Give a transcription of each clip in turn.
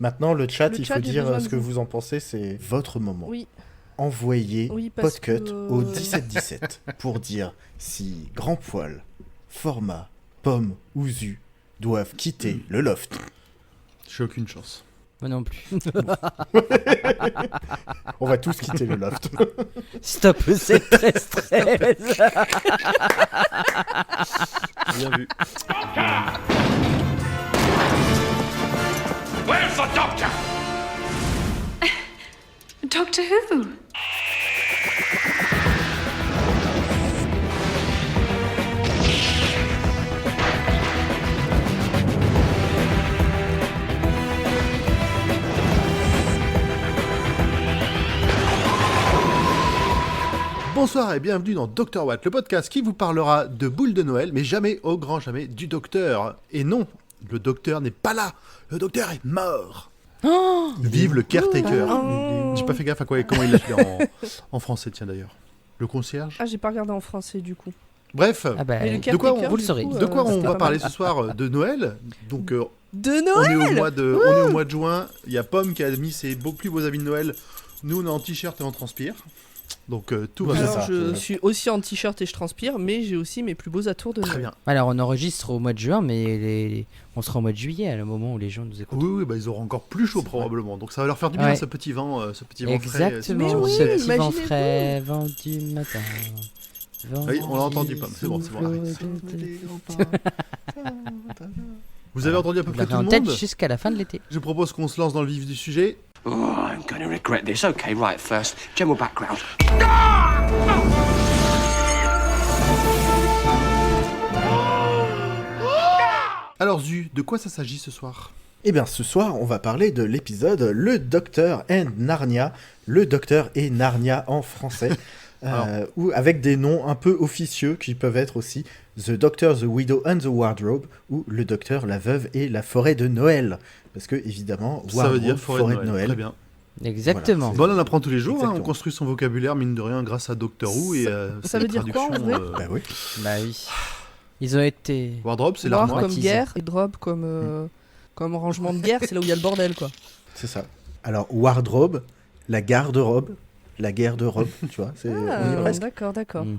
Maintenant, le chat, il chat, faut j'ai dire besoin de ce que vous. vous en pensez, c'est votre moment. Oui. Envoyez Oui, parce Podcut que- au 1717 pour dire si Grand Poil, Format, Pomme ou Zu doivent quitter le loft. J'ai aucune chance. Moi non plus. On va tous quitter le loft. Stop le 7-13-13. Bien vu. Where's the doctor? Doctor Who? Bonsoir et bienvenue dans Dr Watt, le podcast qui vous parlera de boules de Noël, mais jamais, au grand jamais, du docteur. Et non, le docteur n'est pas là, le docteur est mort. Vive le caretaker. J'ai pas fait gaffe à comment il l'appelait en français, tiens d'ailleurs. Le concierge. Ah, j'ai pas regardé en français du coup. Bref, Ah bah, Mais le de quoi caretaker, vous le du saurez. coup, de quoi on c'était va pas parler mal. ce soir de Noël. Donc De on Noël. est au mois de juin, il y a Pomme qui a mis ses plus beaux habits de Noël. Nous on est en t-shirt et on transpire. Donc tout va bien. Alors, ça, je c'est- suis aussi en t-shirt et je transpire, mais j'ai aussi mes plus beaux atours de Très Noël. bien. Alors on enregistre au mois de juin, mais on sera au mois de juillet, à le moment où les gens nous écoutent. Oui, bah, ils auront encore plus chaud probablement. Donc ça va leur faire du bien Ouais. ce petit vent frais. Exactement, Mais oui, ce petit vent imaginez-vous. frais, vent du matin. Vent Oui, on l'a du entendu, Pomme. C'est bon, arrête. souffle de- Vous avez entendu à peu Vous près l'avez tout le en tête monde. jusqu'à la fin de l'été. Je propose qu'on se lance dans le vif du sujet. Oh, I'm going to regret this. Okay, right, first, general background. Alors Zu, de quoi ça s'agit ce soir? Eh bien, ce soir, on va parler de l'épisode Le Docteur and Narnia, Le Docteur et Narnia en français, ou avec des noms un peu officieux qui peuvent être aussi The Doctor, The Widow and the Wardrobe, ou Le Docteur, la Veuve et la Forêt de Noël. Parce que, évidemment, Ça veut dire Wardrobe, forêt de Noël. Très bien. Exactement. Voilà, Bon, on en apprend tous les jours. Hein, on Exactement. construit son vocabulaire, mine de rien, grâce à Doctor Who et ça veut dire quoi, en vrai Bah oui, Bah oui. Ils ont été... Wardrobe, c'est War l'armoire. comme Traumatisé. guerre et drop comme rangement de guerre, c'est là où il y a le bordel quoi. c'est ça. Alors, Wardrobe, la garde-robe, la guerre de robe, tu vois, on y est Ah, presque. d'accord. Mm.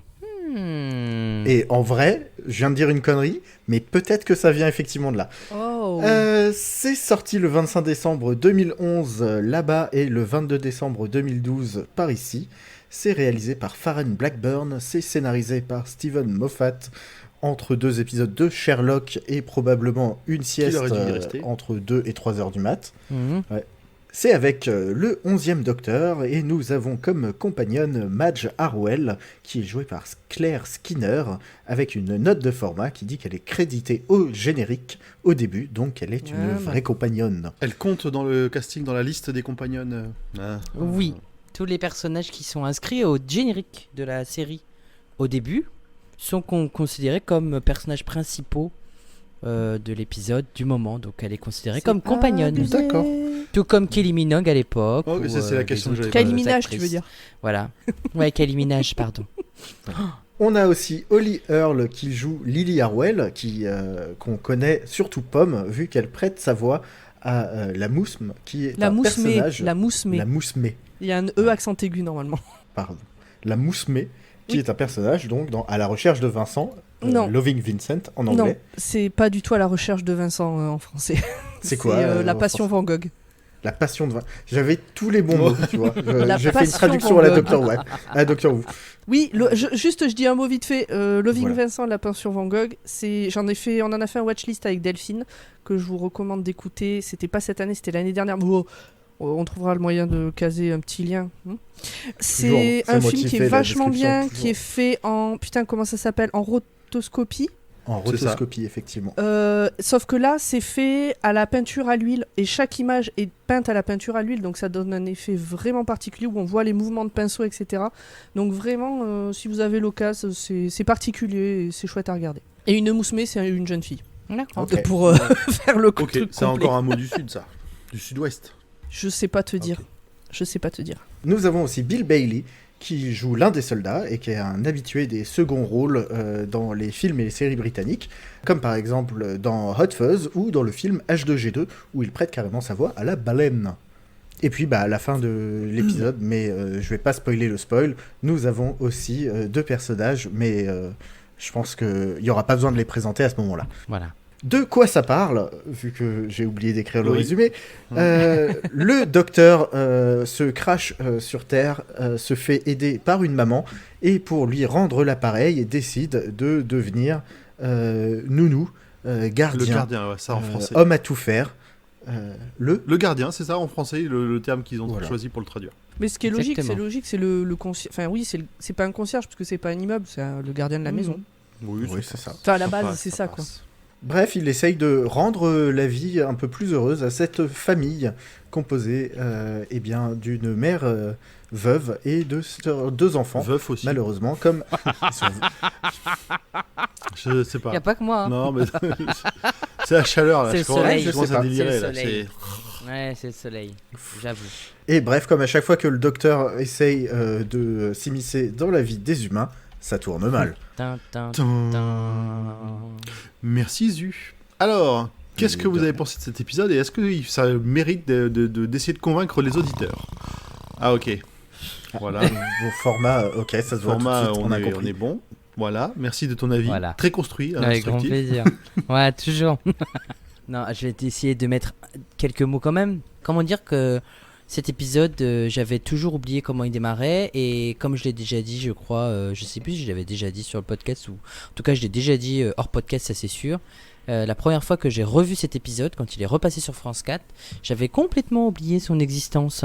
Et en vrai, je viens de dire une connerie, mais peut-être que ça vient effectivement de là. Oh. C'est sorti le 25 décembre 2011 là-bas et le 22 décembre 2012 par ici. C'est réalisé par Farren Blackburn, c'est scénarisé par Steven Moffat, entre deux épisodes de Sherlock et probablement une sieste aurait dû y rester. entre 2 et 3 heures du mat. Mhm. C'est avec le 11e Docteur et nous avons comme compagnonne Madge Harwell qui est jouée par Claire Skinner avec une note de format qui dit qu'elle est créditée au générique au début, donc elle est une Ah, vraie compagnonne. Elle compte dans le casting, dans la liste des compagnonnes. Oui. Tous les personnages qui sont inscrits au générique de la série au début sont considérés comme personnages principaux de l'épisode, du moment. Donc elle est considérée comme compagnonne. abusé. D'accord. Tout comme Kelly Minogue à l'époque. Oh, ou, ça, c'est la les question que autres, j'avais Kylie Minaj, actrices. tu veux dire. Voilà. Ouais, Kylie Minaj, pardon. On a aussi Holly Earl qui joue Lily Harwell, qu'on connaît surtout Pomme, vu qu'elle prête sa voix à la Mousme, qui est La un Mousme. personnage... La Mousme. La Mousme, Il y a un E accent aigu normalement. pardon. La Mousme, qui Oui. est un personnage donc dans À la recherche de Vincent, Non. Loving Vincent en Non, anglais. c'est pas du tout à la recherche de Vincent en français. C'est quoi La en Passion français Van Gogh. La passion de Vincent. J'avais tous les bons mots, tu vois. La J'ai fait une passion traduction Van à la Gogh. Doctor Who. À la Doctor Who. Oui, je dis un mot vite fait. Loving Voilà. Vincent, La Passion Van Gogh, on en a fait un watchlist avec Delphine que je vous recommande d'écouter. C'était pas cette année, c'était l'année dernière. Bon, on trouvera le moyen de caser un petit lien. C'est un film qui motivé, est la vachement bien, description, qui est fait en comment ça s'appelle, en rotoscopie. En C'est ça. rotoscopie, effectivement. Sauf que là, c'est fait à la peinture à l'huile et chaque image est peinte à la peinture à l'huile, donc ça donne un effet vraiment particulier où on voit les mouvements de pinceau, etc. Donc vraiment, si vous avez l'occasion, c'est particulier et c'est chouette à regarder. Et une mousmée, c'est une jeune fille. D'accord. Ok. Pour faire le Ok, truc c'est complet. encore un mot du sud, ça. Du sud-ouest. Je sais pas te dire. Ok. Je sais pas te dire. Nous avons aussi Bill Bailey, qui joue l'un des soldats et qui est un habitué des seconds rôles dans les films et les séries britanniques, comme par exemple dans Hot Fuzz ou dans le film H2G2, où il prête carrément sa voix à la baleine. Et puis à la fin de l'épisode, mais je vais pas spoiler le spoil, nous avons aussi 2 personnages, mais je pense qu'il n'y aura pas besoin de les présenter à ce moment-là. Voilà. De quoi ça parle, vu que j'ai oublié d'écrire le Oui. résumé. Le docteur se crache sur Terre, se fait aider par une maman, et pour lui rendre l'appareil, décide de devenir nounou, Le gardien, gardien, ouais, ça en français. homme à tout faire. Le gardien, c'est ça en français, le terme qu'ils ont Voilà. choisi pour le traduire. Mais ce qui est logique, Exactement. c'est le concierge. Enfin, oui, c'est pas un concierge, parce que c'est pas un immeuble, c'est le gardien de la maison. Oui, c'est ça. Enfin, à la Ça base, passe, c'est ça, quoi. passe. Bref, il essaye de rendre la vie un peu plus heureuse à cette famille composée d'une mère veuve et de 2 enfants. Veuf aussi. Malheureusement, comme ils sont Je sais pas. Y a pas que moi. Hein. Non, mais c'est la chaleur là. C'est je le commence- soleil. je commence Je sais à pas. délirer C'est le là. soleil. Ouais, c'est le soleil. J'avoue. Et bref, comme à chaque fois que le docteur essaye de s'immiscer dans la vie des humains, ça tourne mal. Tin, tin, Tin. tin. Merci Zu. Alors, qu'est-ce que vous avez pensé de cet épisode et est-ce que ça mérite d'essayer de convaincre les auditeurs? Ah ok. Voilà. Vos formats, ok, ça se voit Format, tout de suite, on a est compris. bon. Voilà. Merci de ton avis. Voilà. Très construit, Avec grand instructif. plaisir. Ouais, toujours. Non, je vais essayer de mettre quelques mots quand même. Comment dire que cet épisode, j'avais toujours oublié comment il démarrait. Et comme je l'ai déjà dit, je crois, je sais plus si je l'avais déjà dit sur le podcast ou. En tout cas, je l'ai déjà dit hors podcast, ça c'est sûr. La première fois que j'ai revu cet épisode, quand il est repassé sur France 4, j'avais complètement oublié son existence.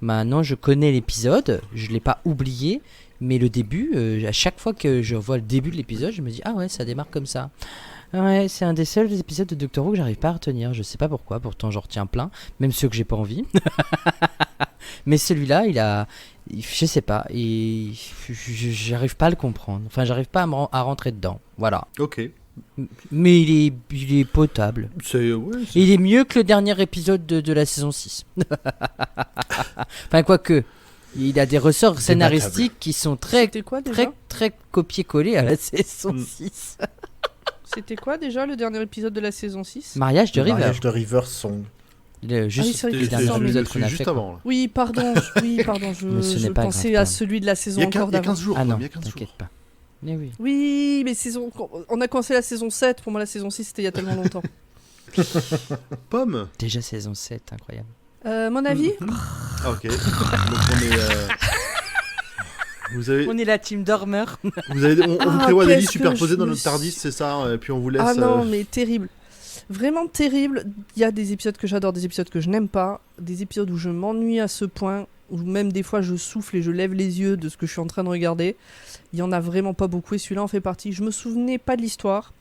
Maintenant, je connais l'épisode, je ne l'ai pas oublié, mais le début, à chaque fois que je vois le début de l'épisode, je me dis ah ouais, ça démarre comme ça. Ouais, c'est un des seuls épisodes de Doctor Who que j'arrive pas à retenir. Je sais pas pourquoi, pourtant j'en retiens plein, même ceux que j'ai pas envie. Mais celui-là, je sais pas, j'arrive pas à le comprendre. Enfin, j'arrive pas à rentrer dedans. Voilà. Ok. Mais il est potable. Ouais, Et il est mieux que le dernier épisode de la saison 6. Enfin, quoique, il a des ressorts scénaristiques qui sont très, C'était quoi déjà très copier-coller à la saison 6. C'était quoi déjà le dernier épisode de la saison 6? Mariage de Le River. mariage de River Song. Juste c'est vrai le qu'il dernier semble, épisode c'est qu'on a juste fait. quoi. avant. Là. Oui, pardon, Mais ce je n'est pas pensais grave, à Pam. celui de la saison Il y a encore 15 d'avant. jours. Ah non, il y a 15 jours. t'inquiète pas. Mais oui. Oui, mais on a commencé la saison 7, pour moi la saison 6 c'était il y a tellement longtemps. Pomme. Déjà saison 7, incroyable. Mon avis Ah ok. Donc on est. Vous avez, On est la team dormeur. on vous Ah, prévoit des lits qu'est-ce que superposés je dans me notre TARDIS, suis- c'est ça, et puis on vous laisse. Ah non, mais terrible. Vraiment terrible. Il y a des épisodes que j'adore, des épisodes que je n'aime pas, des épisodes où je m'ennuie à ce point, où même des fois je souffle et je lève les yeux de ce que je suis en train de regarder. Il y en a vraiment pas beaucoup et celui-là en fait partie. Je me souvenais pas de l'histoire.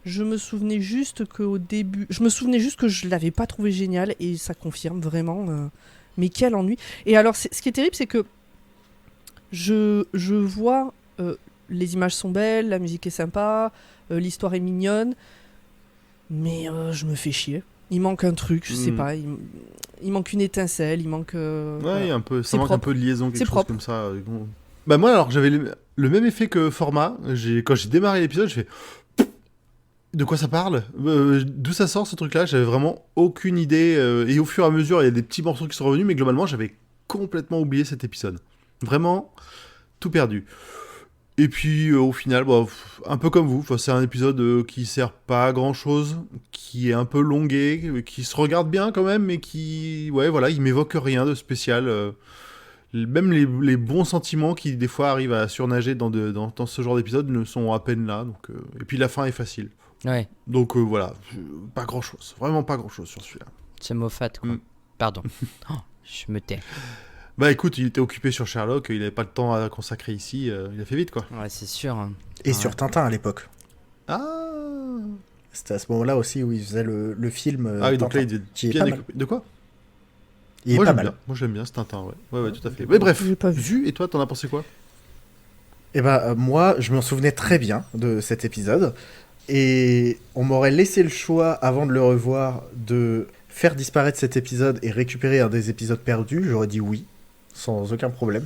Je me souvenais juste qu'au début, je me souvenais juste que je l'avais pas trouvé génial et ça confirme vraiment. Mais quel ennui. Et alors, ce qui est terrible, c'est que je vois les images sont belles, la musique est sympa, l'histoire est mignonne, mais je me fais chier. Il manque un truc, je sais pas. Il manque une étincelle, il manque. Ouais, un peu, ça C'est manque un propre. peu de liaison, quelque C'est chose propre. comme ça. Bah moi alors j'avais le même effet que Format. Quand j'ai démarré l'épisode, je fais de quoi ça parle, d'où ça sort ce truc-là. J'avais vraiment aucune idée. Et au fur et à mesure, il y a des petits morceaux qui sont revenus, mais globalement, j'avais complètement oublié cet épisode. Vraiment tout perdu. Et puis au final, un peu comme vous, c'est un épisode qui sert pas à grand chose, qui est un peu longué, qui se regarde bien quand même, mais qui, ouais, voilà, il m'évoque rien de spécial. Même les bons sentiments qui des fois arrivent à surnager dans ce genre d'épisode ne sont à peine là. Donc, et puis la fin est facile. Ouais, Donc voilà, pas grand chose, vraiment pas grand chose sur celui-là. c'est Moffat, quoi. Mm. Pardon. Oh, je me tais. Bah écoute, il était occupé sur Sherlock, il avait pas le temps à consacrer ici, il a fait vite quoi. Ouais, c'est sûr. Hein. Et Ouais. sur Tintin à l'époque. Ah, C'était à ce moment-là aussi où il faisait le film. ah oui, donc Tintin, là il est qui est bien pas mal. découpé. De quoi? Il est Moi pas j'aime mal. bien, moi j'aime bien ce Tintin, ouais. Ouais, tout à fait. Mais bref, J'ai pas vu. Zu, et toi t'en as pensé quoi? Et moi, je m'en souvenais très bien de cet épisode. Et on m'aurait laissé le choix, avant de le revoir, de faire disparaître cet épisode et récupérer un des épisodes perdus. J'aurais dit oui, sans aucun problème.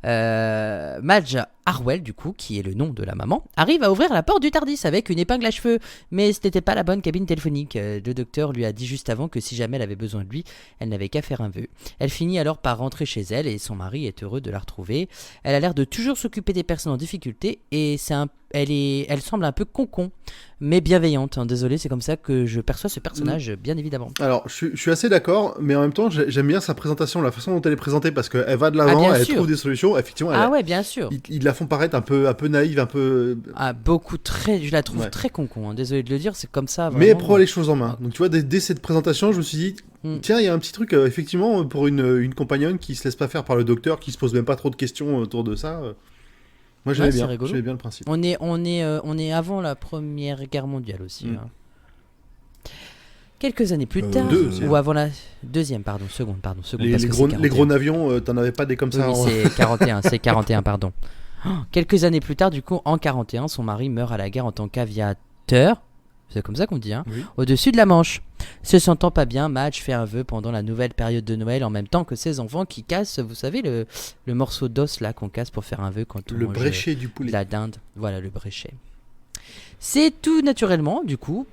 Madge Harwell, du coup, qui est le nom de la maman, arrive à ouvrir la porte du Tardis avec une épingle à cheveux. Mais ce n'était pas la bonne cabine téléphonique. Le docteur lui a dit juste avant que si jamais elle avait besoin de lui, elle n'avait qu'à faire un vœu. Elle finit alors par rentrer chez elle et son mari est heureux de la retrouver. Elle a l'air de toujours s'occuper des personnes en difficulté et elle semble un peu con, mais bienveillante. Désolé, c'est comme ça que je perçois ce personnage, bien évidemment. Alors, je suis assez d'accord, mais en même temps, j'aime bien sa présentation, la façon dont elle est présentée, parce qu'elle va de l'avant, elle trouve des solutions. Effectivement, ouais, bien sûr. Ils la font paraître un peu naïve, un peu. Je la trouve très con. Désolé de le dire, c'est comme ça. Vraiment. Mais elle prend les choses en main. Donc, tu vois, dès cette présentation, je me suis dit, tiens, il y a un petit truc, effectivement, pour une compagnonne qui se laisse pas faire par le docteur, qui se pose même pas trop de questions autour de ça. Moi, j'aimais bien le principe. On est avant la Première Guerre mondiale aussi. Hein. Quelques années plus tard, ou avant la seconde. Les gros navions, t'en avais pas des comme ça. Oui, c'est 41, pardon. Quelques années plus tard, du coup, en 41, son mari meurt à la guerre en tant qu'aviateur. C'est comme ça qu'on dit, hein. Oui. Au-dessus de la Manche. Se sentant pas bien, Madge fait un vœu pendant la nouvelle période de Noël en même temps que ses enfants qui cassent, vous savez, le morceau d'os là qu'on casse pour faire un vœu quand on mange bréchet du poulet. La dinde. Voilà, le bréchet. C'est tout naturellement, du coup,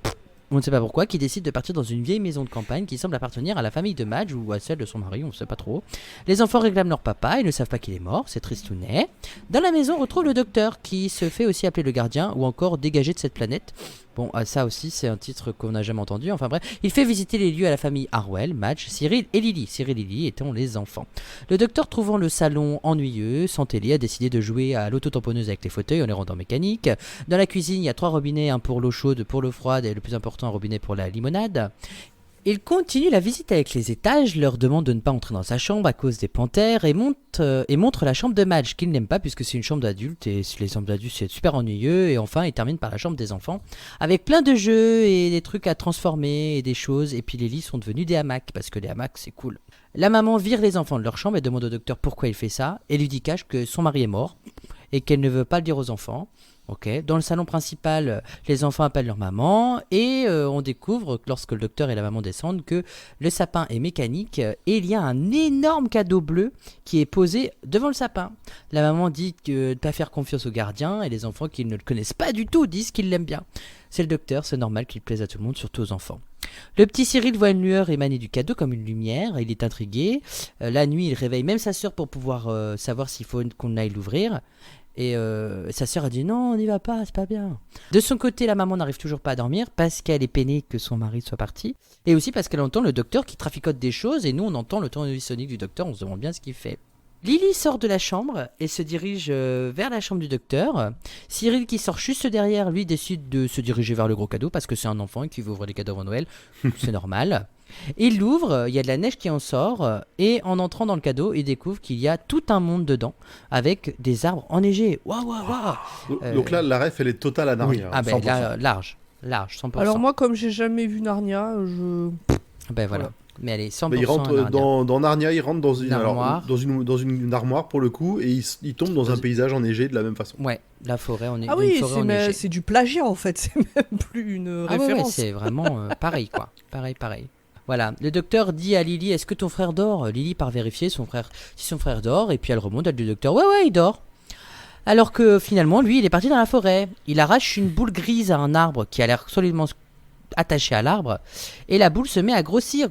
on ne sait pas pourquoi, qui décide de partir dans une vieille maison de campagne qui semble appartenir à la famille de Madge ou à celle de son mari, on ne sait pas trop. Les enfants réclament leur papa, ils ne savent pas qu'il est mort, c'est tristounet. Dans la maison, on retrouve le docteur qui se fait aussi appeler le gardien ou encore dégagé de cette planète. Bon, ça aussi, c'est un titre qu'on n'a jamais entendu. Enfin bref, il fait visiter les lieux à la famille Harwell, Madge, Cyril et Lily. Cyril et Lily étant les enfants. Le docteur, trouvant le salon ennuyeux, sans télé, a décidé de jouer à l'auto-tamponneuse avec les fauteuils en les rendant mécaniques. Dans la cuisine, il y a 3 robinets, un pour l'eau chaude, pour l'eau froide et le plus important, un robinet pour la limonade. Il continue la visite avec les étages, leur demande de ne pas entrer dans sa chambre à cause des panthères et montre la chambre de Madge qu'il n'aime pas puisque c'est une chambre d'adulte et les chambres d'adultes c'est super ennuyeux. Et enfin il termine par la chambre des enfants avec plein de jeux et des trucs à transformer et des choses, et puis les lits sont devenus des hamacs parce que les hamacs c'est cool. La maman vire les enfants de leur chambre et demande au docteur pourquoi il fait ça et lui dit cache que son mari est mort et qu'elle ne veut pas le dire aux enfants. Okay. Dans le salon principal, les enfants appellent leur maman et on découvre, lorsque le docteur et la maman descendent, que le sapin est mécanique et il y a un énorme cadeau bleu qui est posé devant le sapin. La maman dit de ne pas faire confiance au gardien et les enfants qui ne le connaissent pas du tout disent qu'ils l'aiment bien. C'est le docteur, c'est normal qu'il plaise à tout le monde, surtout aux enfants. Le petit Cyril voit une lueur émaner du cadeau comme une lumière, il est intrigué. La nuit, il réveille même sa sœur pour pouvoir savoir s'il faut qu'on aille l'ouvrir. Et sa sœur a dit non, on n'y va pas, c'est pas bien. De son côté, la maman n'arrive toujours pas à dormir parce qu'elle est peinée que son mari soit parti. Et aussi parce qu'elle entend le docteur qui traficote des choses et nous on entend le tournevis sonique du docteur, on se demande bien ce qu'il fait. Lily sort de la chambre et se dirige vers la chambre du docteur. Cyril qui sort juste derrière lui décide de se diriger vers le gros cadeau parce que c'est un enfant et qu'il veut ouvrir les cadeaux avant Noël, c'est normal. Il l'ouvre, il y a de la neige qui en sort et en entrant dans le cadeau, il découvre qu'il y a tout un monde dedans avec des arbres enneigés. Waouh. Donc là, la ref, elle est totale à Narnia. Oui. Ah ben là, large, 100%. Alors moi, comme j'ai jamais vu Narnia, je... Ben voilà. Mais elle est 100% il rentre dans Narnia, il rentre dans une armoire. Dans une armoire pour le coup et il tombe dans un paysage enneigé de la même façon. Ouais, la forêt enneigée. Ah oui, c'est du plagiat en fait, c'est même plus une référence. Ouais, c'est vraiment pareil quoi. Pareil. Voilà, le docteur dit à Lily, est-ce que ton frère dort ? Lily part vérifier si son frère dort, et puis elle remonte, elle dit au docteur, ouais, il dort. Alors que finalement, lui, il est parti dans la forêt. Il arrache une boule grise à un arbre qui a l'air solidement attaché à l'arbre, et la boule se met à grossir,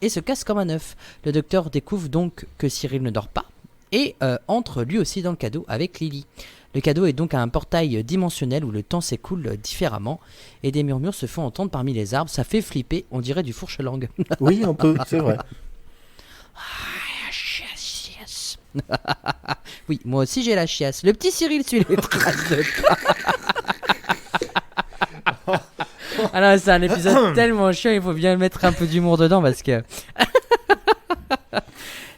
et se casse comme un œuf. Le docteur découvre donc que Cyril ne dort pas, et entre lui aussi dans le cadeau avec Lily. Le cadeau est donc à un portail dimensionnel où le temps s'écoule différemment et des murmures se font entendre parmi les arbres. Ça fait flipper, on dirait du fourche-langue. Oui, un peu, c'est vrai. Chiasse. Oui, moi aussi j'ai la chiasse. Le petit Cyril suit les traces de pas. Alors c'est un épisode tellement chiant, il faut bien mettre un peu d'humour dedans parce que...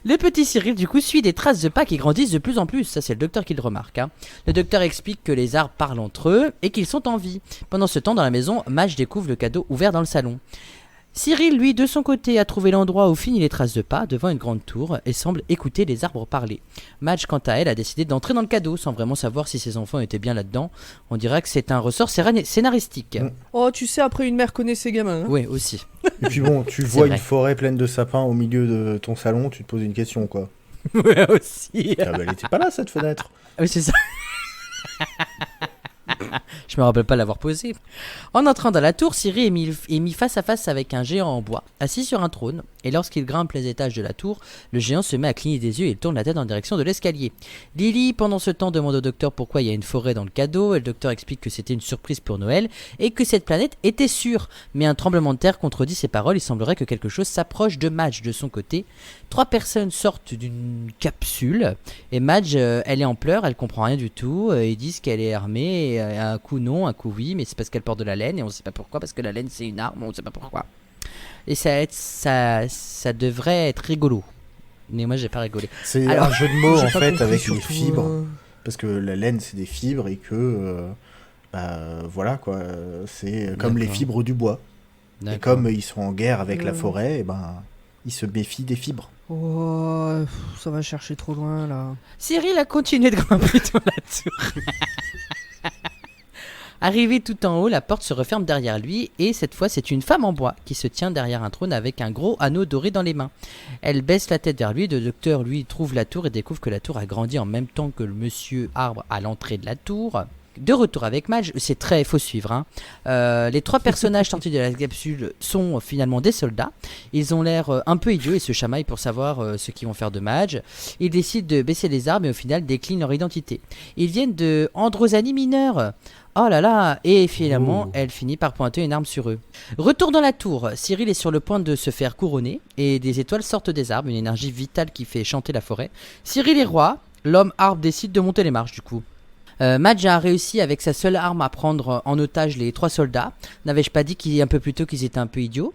Le petit Cyril, du coup, suit des traces de pas qui grandissent de plus en plus. Ça, c'est le docteur qui le remarque. Le docteur explique que les arbres parlent entre eux et qu'ils sont en vie. Pendant ce temps, dans la maison, Madge découvre le cadeau ouvert dans le salon. Cyril, lui, de son côté, a trouvé l'endroit où finissent les traces de pas devant une grande tour et semble écouter les arbres parler. Madge, quant à elle, a décidé d'entrer dans le cadeau sans vraiment savoir si ses enfants étaient bien là-dedans. On dirait que c'est un ressort scénaristique. Oh, tu sais, après une mère connaît ses gamins. Oui, aussi. Et puis bon, tu vois une forêt pleine de sapins au milieu de ton salon, tu te poses une question, quoi. Ouais, aussi. Ah bah, elle était pas là, cette fenêtre. Oui, c'est ça. Je me rappelle pas l'avoir posé. En entrant dans la tour, Ciri est mis face à face avec un géant en bois, assis sur un trône, et lorsqu'il grimpe les étages de la tour, le géant se met à cligner des yeux et il tourne la tête en direction de l'escalier. Lily, pendant ce temps, demande au docteur pourquoi il y a une forêt dans le cadeau, et le docteur explique que c'était une surprise pour Noël, et que cette planète était sûre. Mais un tremblement de terre contredit ses paroles, il semblerait que quelque chose s'approche de Madge de son côté. 3 personnes sortent d'une capsule, et Madge, elle est en pleurs, elle comprend rien du tout, ils disent qu'elle est armée, et un coup non, un coup oui, mais c'est parce qu'elle porte de la laine, et on sait pas pourquoi, parce que la laine c'est une arme, on sait pas pourquoi. Et ça devrait être rigolo. Mais moi j'ai pas rigolé. C'est Alors, un jeu de mots J'ai en pas fait compris, avec les surtout, fibres. Parce que la laine c'est des fibres et que voilà quoi, c'est comme les D'accord. fibres du bois. Et D'accord. comme ils sont en guerre avec la Ouais. forêt, et ils se méfient des fibres. Oh, ça va chercher trop loin là. Cyril a continué de grimper dans la tour. Arrivé tout en haut, la porte se referme derrière lui et cette fois c'est une femme en bois qui se tient derrière un trône avec un gros anneau doré dans les mains. Elle baisse la tête vers lui, le docteur lui trouve la tour et découvre que la tour a grandi en même temps que le monsieur arbre à l'entrée de la tour. De retour avec Madge, c'est très, faut suivre. Hein. Les 3 personnages sortis de la capsule sont finalement des soldats. Ils ont l'air un peu idiots et se chamaillent pour savoir ce qu'ils vont faire de Madge. Ils décident de baisser les armes et au final déclinent leur identité. Ils viennent de Androsanie mineure. Oh là là. Et finalement, elle finit par pointer une arme sur eux. Retour dans la tour. Cyril est sur le point de se faire couronner et des étoiles sortent des arbres, une énergie vitale qui fait chanter la forêt. Cyril est roi. L'homme arbre décide de monter les marches du coup. Madge a réussi avec sa seule arme à prendre en otage les 3 soldats. N'avais-je pas dit un peu plus tôt qu'ils étaient un peu idiots?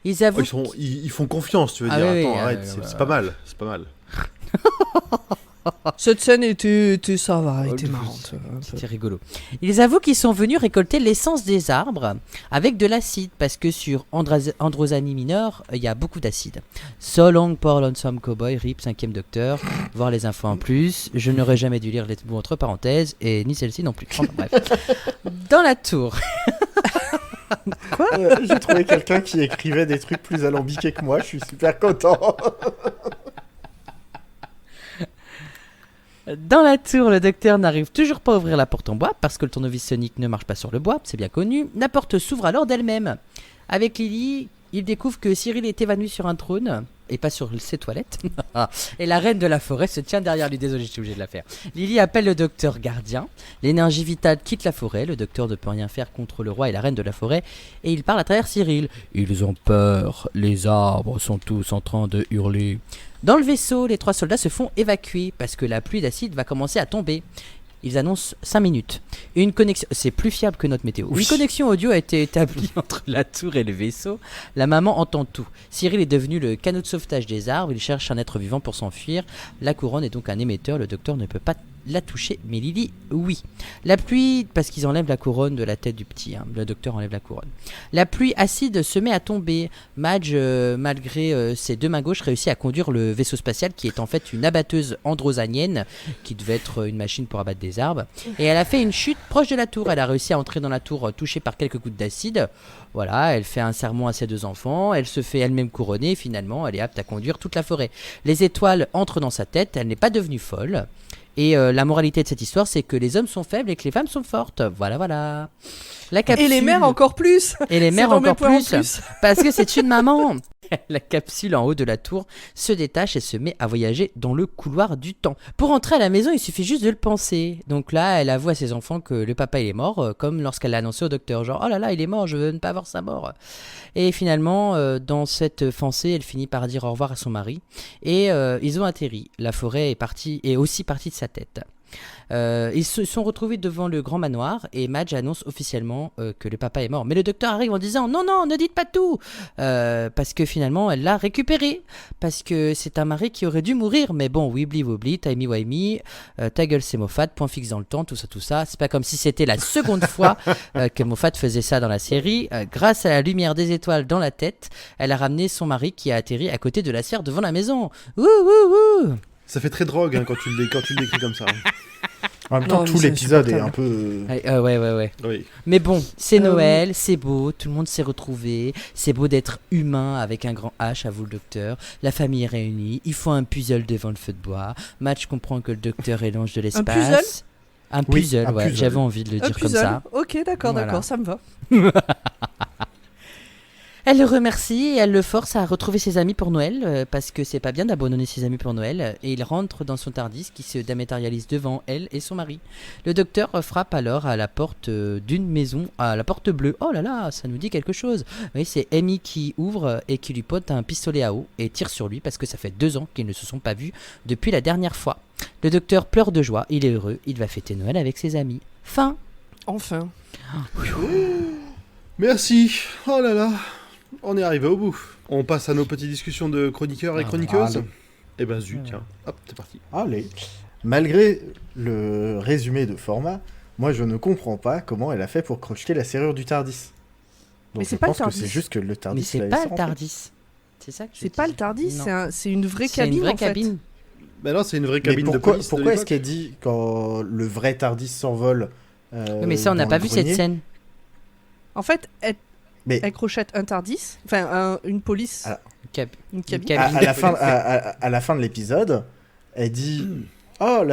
Ils avouent. Ils font confiance, tu veux Ah dire. oui, Attends, oui, arrête, ouais. c'est pas mal. C'est pas mal. Cette scène était ça va, était marrante. C'était rigolo. Ils avouent qu'ils sont venus récolter l'essence des arbres avec de l'acide parce que sur Androsanie mineure, il y a beaucoup d'acide. So long pour Lonesome Cowboy, RIP 5e docteur. Voir les infos en plus. Je n'aurais jamais dû lire les mots entre parenthèses et ni celle-ci non plus. Enfin, bref. Dans la tour. J'ai trouvé quelqu'un qui écrivait des trucs plus alambiqués que moi, je suis super content. Dans la tour, le docteur n'arrive toujours pas à ouvrir la porte en bois parce que le tournevis sonique ne marche pas sur le bois, c'est bien connu. La porte s'ouvre alors d'elle-même. Avec Lily, il découvre que Cyril est évanoui sur un trône et pas sur ses toilettes. Et la reine de la forêt se tient derrière lui. Désolé, je suis obligé de la faire. Lily appelle le docteur gardien. L'énergie vitale quitte la forêt. Le docteur ne peut rien faire contre le roi et la reine de la forêt. Et il parle à travers Cyril. Ils ont peur. Les arbres sont tous en train de hurler. Dans le vaisseau, les 3 soldats se font évacuer parce que la pluie d'acide va commencer à tomber. Ils annoncent 5 minutes. Une connexion, c'est plus fiable que notre météo. Oui. Une connexion audio a été établie entre la tour et le vaisseau. La maman entend tout. Cyril est devenu le canot de sauvetage des arbres. Il cherche un être vivant pour s'enfuir. La couronne est donc un émetteur. Le docteur ne peut pas la toucher, mais Lily, oui. La pluie, parce qu'ils enlèvent la couronne de la tête du petit. Hein. Le docteur enlève la couronne. La pluie acide se met à tomber. Madge, malgré ses 2 mains gauches, réussit à conduire le vaisseau spatial qui est en fait une abatteuse androsanienne qui devait être une machine pour abattre des arbres. Et elle a fait une chute proche de la tour. Elle a réussi à entrer dans la tour touchée par quelques gouttes d'acide. Voilà, elle fait un serment à ses 2 enfants. Elle se fait elle-même couronner. Finalement, elle est apte à conduire toute la forêt. Les étoiles entrent dans sa tête. Elle n'est pas devenue folle. Et la moralité de cette histoire, c'est que les hommes sont faibles et que les femmes sont fortes. Voilà, voilà. La capsule... Et les mères encore plus. Et les mères C'est dans mes encore points en plus, parce que c'est une maman. La capsule en haut de la tour se détache et se met à voyager dans le couloir du temps. Pour entrer à la maison, il suffit juste de le penser. Donc là, elle avoue à ses enfants que le papa il est mort, comme lorsqu'elle l'a annoncé au docteur. Genre, oh là là, il est mort, je veux ne pas voir sa mort. Et finalement, dans cette pensée, elle finit par dire au revoir à son mari. Et ils ont atterri. La forêt est aussi partie de sa tête. Ils se sont retrouvés devant le grand manoir et Madge annonce officiellement que le papa est mort. Mais le docteur arrive en disant non, non, ne dites pas tout parce que finalement elle l'a récupéré. Parce que c'est un mari qui aurait dû mourir. Mais bon, wibbly wobbly, timey wimey, ta gueule c'est Moffat, point fixe dans le temps, tout ça, tout ça. C'est pas comme si c'était la seconde fois que Moffat faisait ça dans la série. Grâce à la lumière des étoiles dans la tête, elle a ramené son mari qui a atterri à côté de la serre devant la maison. Ouh, ouh, ouh. Ça fait très drogue hein, quand tu le décris comme ça. En même temps, Non, mais tout c'est l'épisode est insupportable. un peu... Ouais. Oui. Mais bon, c'est oui. Noël, c'est beau, tout le monde s'est retrouvé, c'est beau d'être humain avec un grand H, à vous le docteur. La famille est réunie, ils font un puzzle devant le feu de bois. Match comprend que le docteur est l'ange de l'espace. Un Oui, puzzle, un ouais, puzzle. j'avais envie de le Un dire comme puzzle. ça. Ok, d'accord, Voilà. ça me va. Elle le remercie et elle le force à retrouver ses amis pour Noël, parce que c'est pas bien d'abandonner ses amis pour Noël. Et il rentre dans son TARDIS qui se dématérialise devant elle et son mari. Le docteur frappe alors à la porte d'une maison, à la porte bleue. Oh là là, ça nous dit quelque chose. Oui, c'est Amy qui ouvre et qui lui pointe un pistolet à eau et tire sur lui parce que ça fait 2 ans qu'ils ne se sont pas vus depuis la dernière fois. Le docteur pleure de joie, il est heureux, il va fêter Noël avec ses amis. Fin. Enfin. Merci. Oh là là. On est arrivé au bout. On passe à nos petites discussions de chroniqueurs et Ah, chroniqueuses. allez. Eh ben zut, tiens. Hop, c'est parti. Allez. Malgré le résumé de format, moi je ne comprends pas comment elle a fait pour crocheter la serrure du TARDIS. Donc Mais c'est je pas le pense que TARDIS. c'est juste que le TARDIS Mais c'est l'a pas laissé le rentrer. TARDIS. C'est ça que je C'est dis. pas le TARDIS, Non. c'est une vraie C'est cabine une vraie en fait. cabine. Ben non, c'est une vraie Mais cabine de pourquoi, police. de pourquoi est-ce l'époque. qu'elle dit quand le vrai TARDIS s'envole Oui, mais ça, on n'a dans pas le vu cette grenier scène. En fait, Mais elle crochette un TARDIS, enfin une police, Ah. une cabine. cabine. à la fin de l'épisode, elle dit Oh,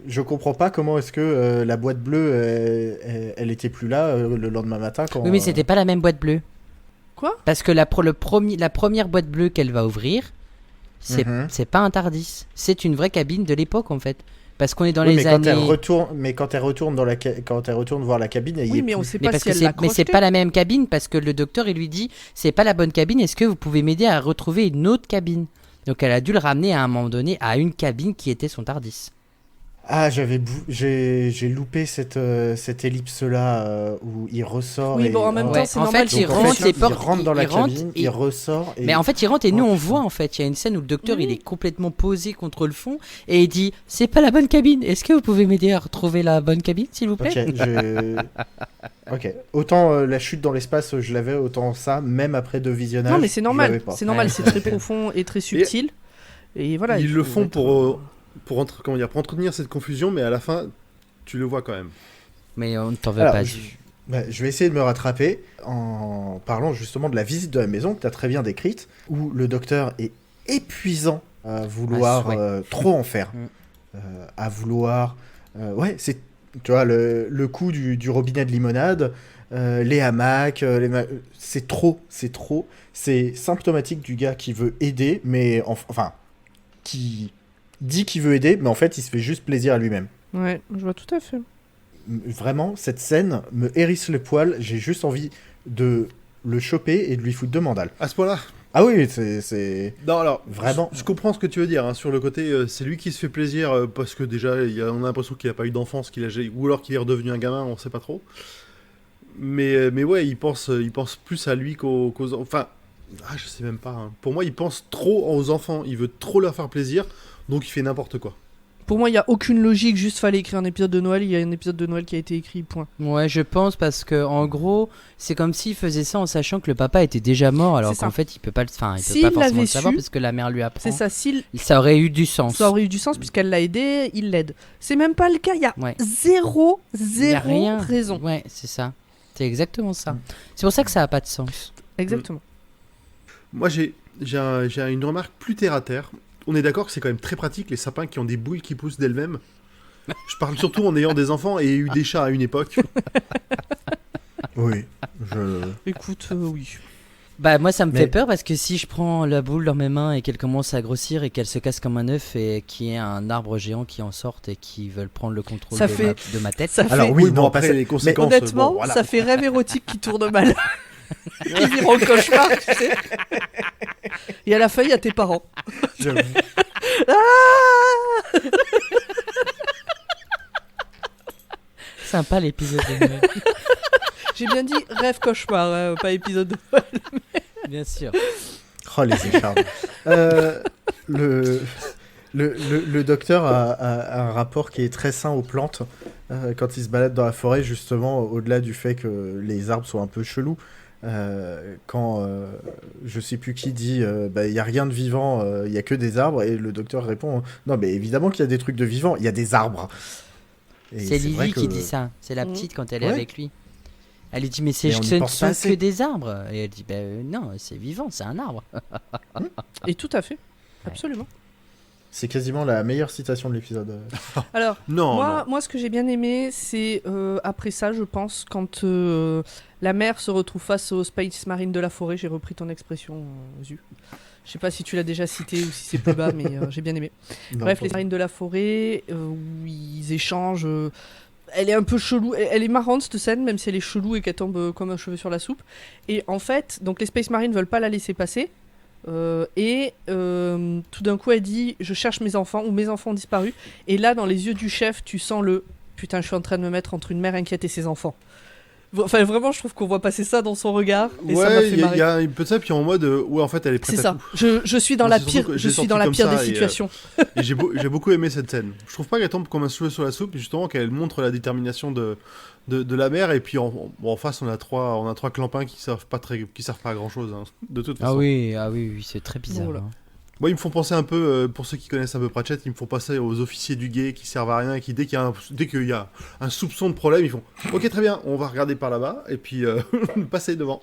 je comprends pas comment est-ce que la boîte bleue, elle était plus là le lendemain matin quand. Oui, mais c'était pas la même boîte bleue. Quoi ? Parce que la première boîte bleue qu'elle va ouvrir, c'est Mhm. c'est pas un TARDIS. C'est une vraie cabine de l'époque, en fait. Parce qu'on est dans Oui, les mais quand années... elle retourne quand elle retourne voir la cabine, elle y Oui, est mais on plus. sait Mais pas parce si que elle l'a mais c'est crocheté. pas la même cabine, parce que le docteur, il lui dit, c'est pas la bonne cabine, est-ce que vous pouvez m'aider à retrouver une autre cabine? Donc elle a dû le ramener à un moment donné à une cabine qui était son TARDIS. Ah, j'ai loupé cette ellipse-là où il ressort. Oui, et... bon, en même Ouais, temps, c'est en normal. fait, il Donc, en rentre, fait, les il portes, rentre dans la il rentre, cabine, et- il ressort. Et... Mais en fait, il rentre et nous Oh, on putain. voit en fait, il y a une scène où le docteur il Oui. est complètement posé contre le fond et il dit c'est pas la bonne cabine. Est-ce que vous pouvez m'aider à retrouver la bonne cabine s'il vous plaît? Ok. Autant la chute dans l'espace, je l'avais, autant ça, même après 2 visionnages. Non, mais c'est je l'avais normal. pas. C'est normal, Ouais. c'est très profond et très subtil. Et voilà. Ils il le faut font être- pour entretenir cette confusion, mais à la fin, tu le vois quand même. Mais on ne t'en veut Alors, pas. je vais essayer de me rattraper en parlant justement de la visite de la maison que tu as très bien décrite, où le docteur est épuisant à vouloir Ah, ouais. trop en faire. Mm. À vouloir... ouais, c'est... Tu vois, le coup du robinet de limonade, les hamacs, c'est trop. C'est symptomatique du gars qui veut aider, mais... Enfin, qui dit qu'il veut aider, mais en fait, il se fait juste plaisir à lui-même. Ouais, je vois tout à fait. Vraiment, cette scène me hérisse le poil. J'ai juste envie de le choper et de lui foutre 2 mandales. À ce point-là. Ah oui, c'est... Non, alors, Vraiment. je comprends ce que tu veux dire, hein, sur le côté, c'est lui qui se fait plaisir, parce que déjà, on a l'impression qu'il n'a pas eu d'enfance, ou alors qu'il est redevenu un gamin, on sait pas trop. Mais ouais, il pense plus à lui qu'aux enfin, je sais même pas. Hein. Pour moi, il pense trop aux enfants, il veut trop leur faire plaisir, donc il fait n'importe quoi. Pour moi, il n'y a aucune logique, juste fallait écrire un épisode de Noël, il y a un épisode de Noël qui a été écrit, point. Ouais, je pense parce que en gros, c'est comme s'il faisait ça en sachant que le papa était déjà mort, alors C'est qu'en ça. fait, il peut pas le, enfin, il peut S'il pas forcément l'avait le savoir su, parce que la mère lui apprend. C'est ça, Ça aurait eu du sens. ça aurait eu du sens puisqu'elle l'a aidé, il l'aide. C'est même pas le cas, il y a Ouais. zéro Il y a rien. raison. Ouais, c'est ça. C'est exactement ça. C'est pour ça que ça a pas de sens. Exactement. Moi, j'ai une remarque plus terre à terre. On est d'accord que c'est quand même très pratique, les sapins qui ont des bouilles qui poussent d'elles-mêmes. Je parle surtout en ayant des enfants et eu des chats à une époque. Oui, Écoute, oui. Bah moi ça me Mais- fait peur parce que si je prends la boule dans mes mains et qu'elle commence à grossir et qu'elle se casse comme un œuf et qu'il y ait un arbre géant qui en sorte et qui veulent prendre le contrôle Ça de, fait- de ma tête. Ça Alors fait, oui, bon, non, après, pas ça. les conséquences. honnêtement, bon, voilà. ça fait rêve érotique qui tourne mal. Qui vire en cauchemar, tu sais. Et à la fin, il y a tes parents. J'avoue. Ah Sympa l'épisode de Noël. J'ai bien dit rêve cauchemar, hein, pas épisode. Bien sûr. Oh, les échardes. Le docteur a un rapport qui est très sain aux plantes quand il se balade dans la forêt, justement, au-delà du fait que les arbres sont un peu chelous. Quand je sais plus qui dit il y a rien de vivant, il y a que des arbres, et le docteur répond non, mais évidemment qu'il y a des trucs de vivant, il y a des arbres. Et C'est vrai Lily que- qui dit ça. C'est la Mhm. petite quand elle est Ouais. avec lui. Elle lui dit mais Mais on y ce ne pense sont pas que assez. des arbres. Et elle dit non, c'est vivant, c'est un arbre. Et tout à fait. Absolument. C'est quasiment la meilleure citation de l'épisode. Alors, Non, non. moi, ce que j'ai bien aimé, c'est après ça, je pense, quand la mère se retrouve face aux Space Marines de la forêt. J'ai repris ton expression, Zu. Je sais pas si tu l'as déjà cité ou si c'est plus bas, mais j'ai bien aimé. Non, Bref, pas- les Marines de la forêt, où ils échangent. Elle est un peu chelou. Elle est marrante cette scène, même si elle est chelou et qu'elle tombe comme un cheveu sur la soupe. Et en fait, donc les Space Marines veulent pas la laisser passer. Tout d'un coup, elle dit je cherche mes enfants ou mes enfants ont disparu. Et là, dans les yeux du chef, tu sens le putain, je suis en train de me mettre entre une mère inquiète et ses enfants. Enfin, vraiment, je trouve qu'on voit passer ça dans son regard. Et ça m'a Ouais, fait il marrer. y a un peu de ça, puis en mode ouais, en fait, elle est prête C'est à ça. tout. Je suis dans Moi, la c'est pire. surtout que Je j'ai suis senti dans la comme pire ça, des et, situations. Et j'ai beaucoup aimé cette scène. Je trouve pas qu'elle tombe comme un cheveu sur la soupe, et justement qu'elle montre la détermination de la mère. Et puis en face, on a trois clampins qui servent pas à grand chose, de toute façon. Ah oui, c'est très bizarre. Voilà. hein. Moi, ils me font penser un peu, pour ceux qui connaissent un peu Pratchett, ils me font penser aux officiers du guet qui servent à rien et qui, dès qu'il y a un soupçon de problème, ils font ok, très bien, on va regarder par là-bas et puis passer devant.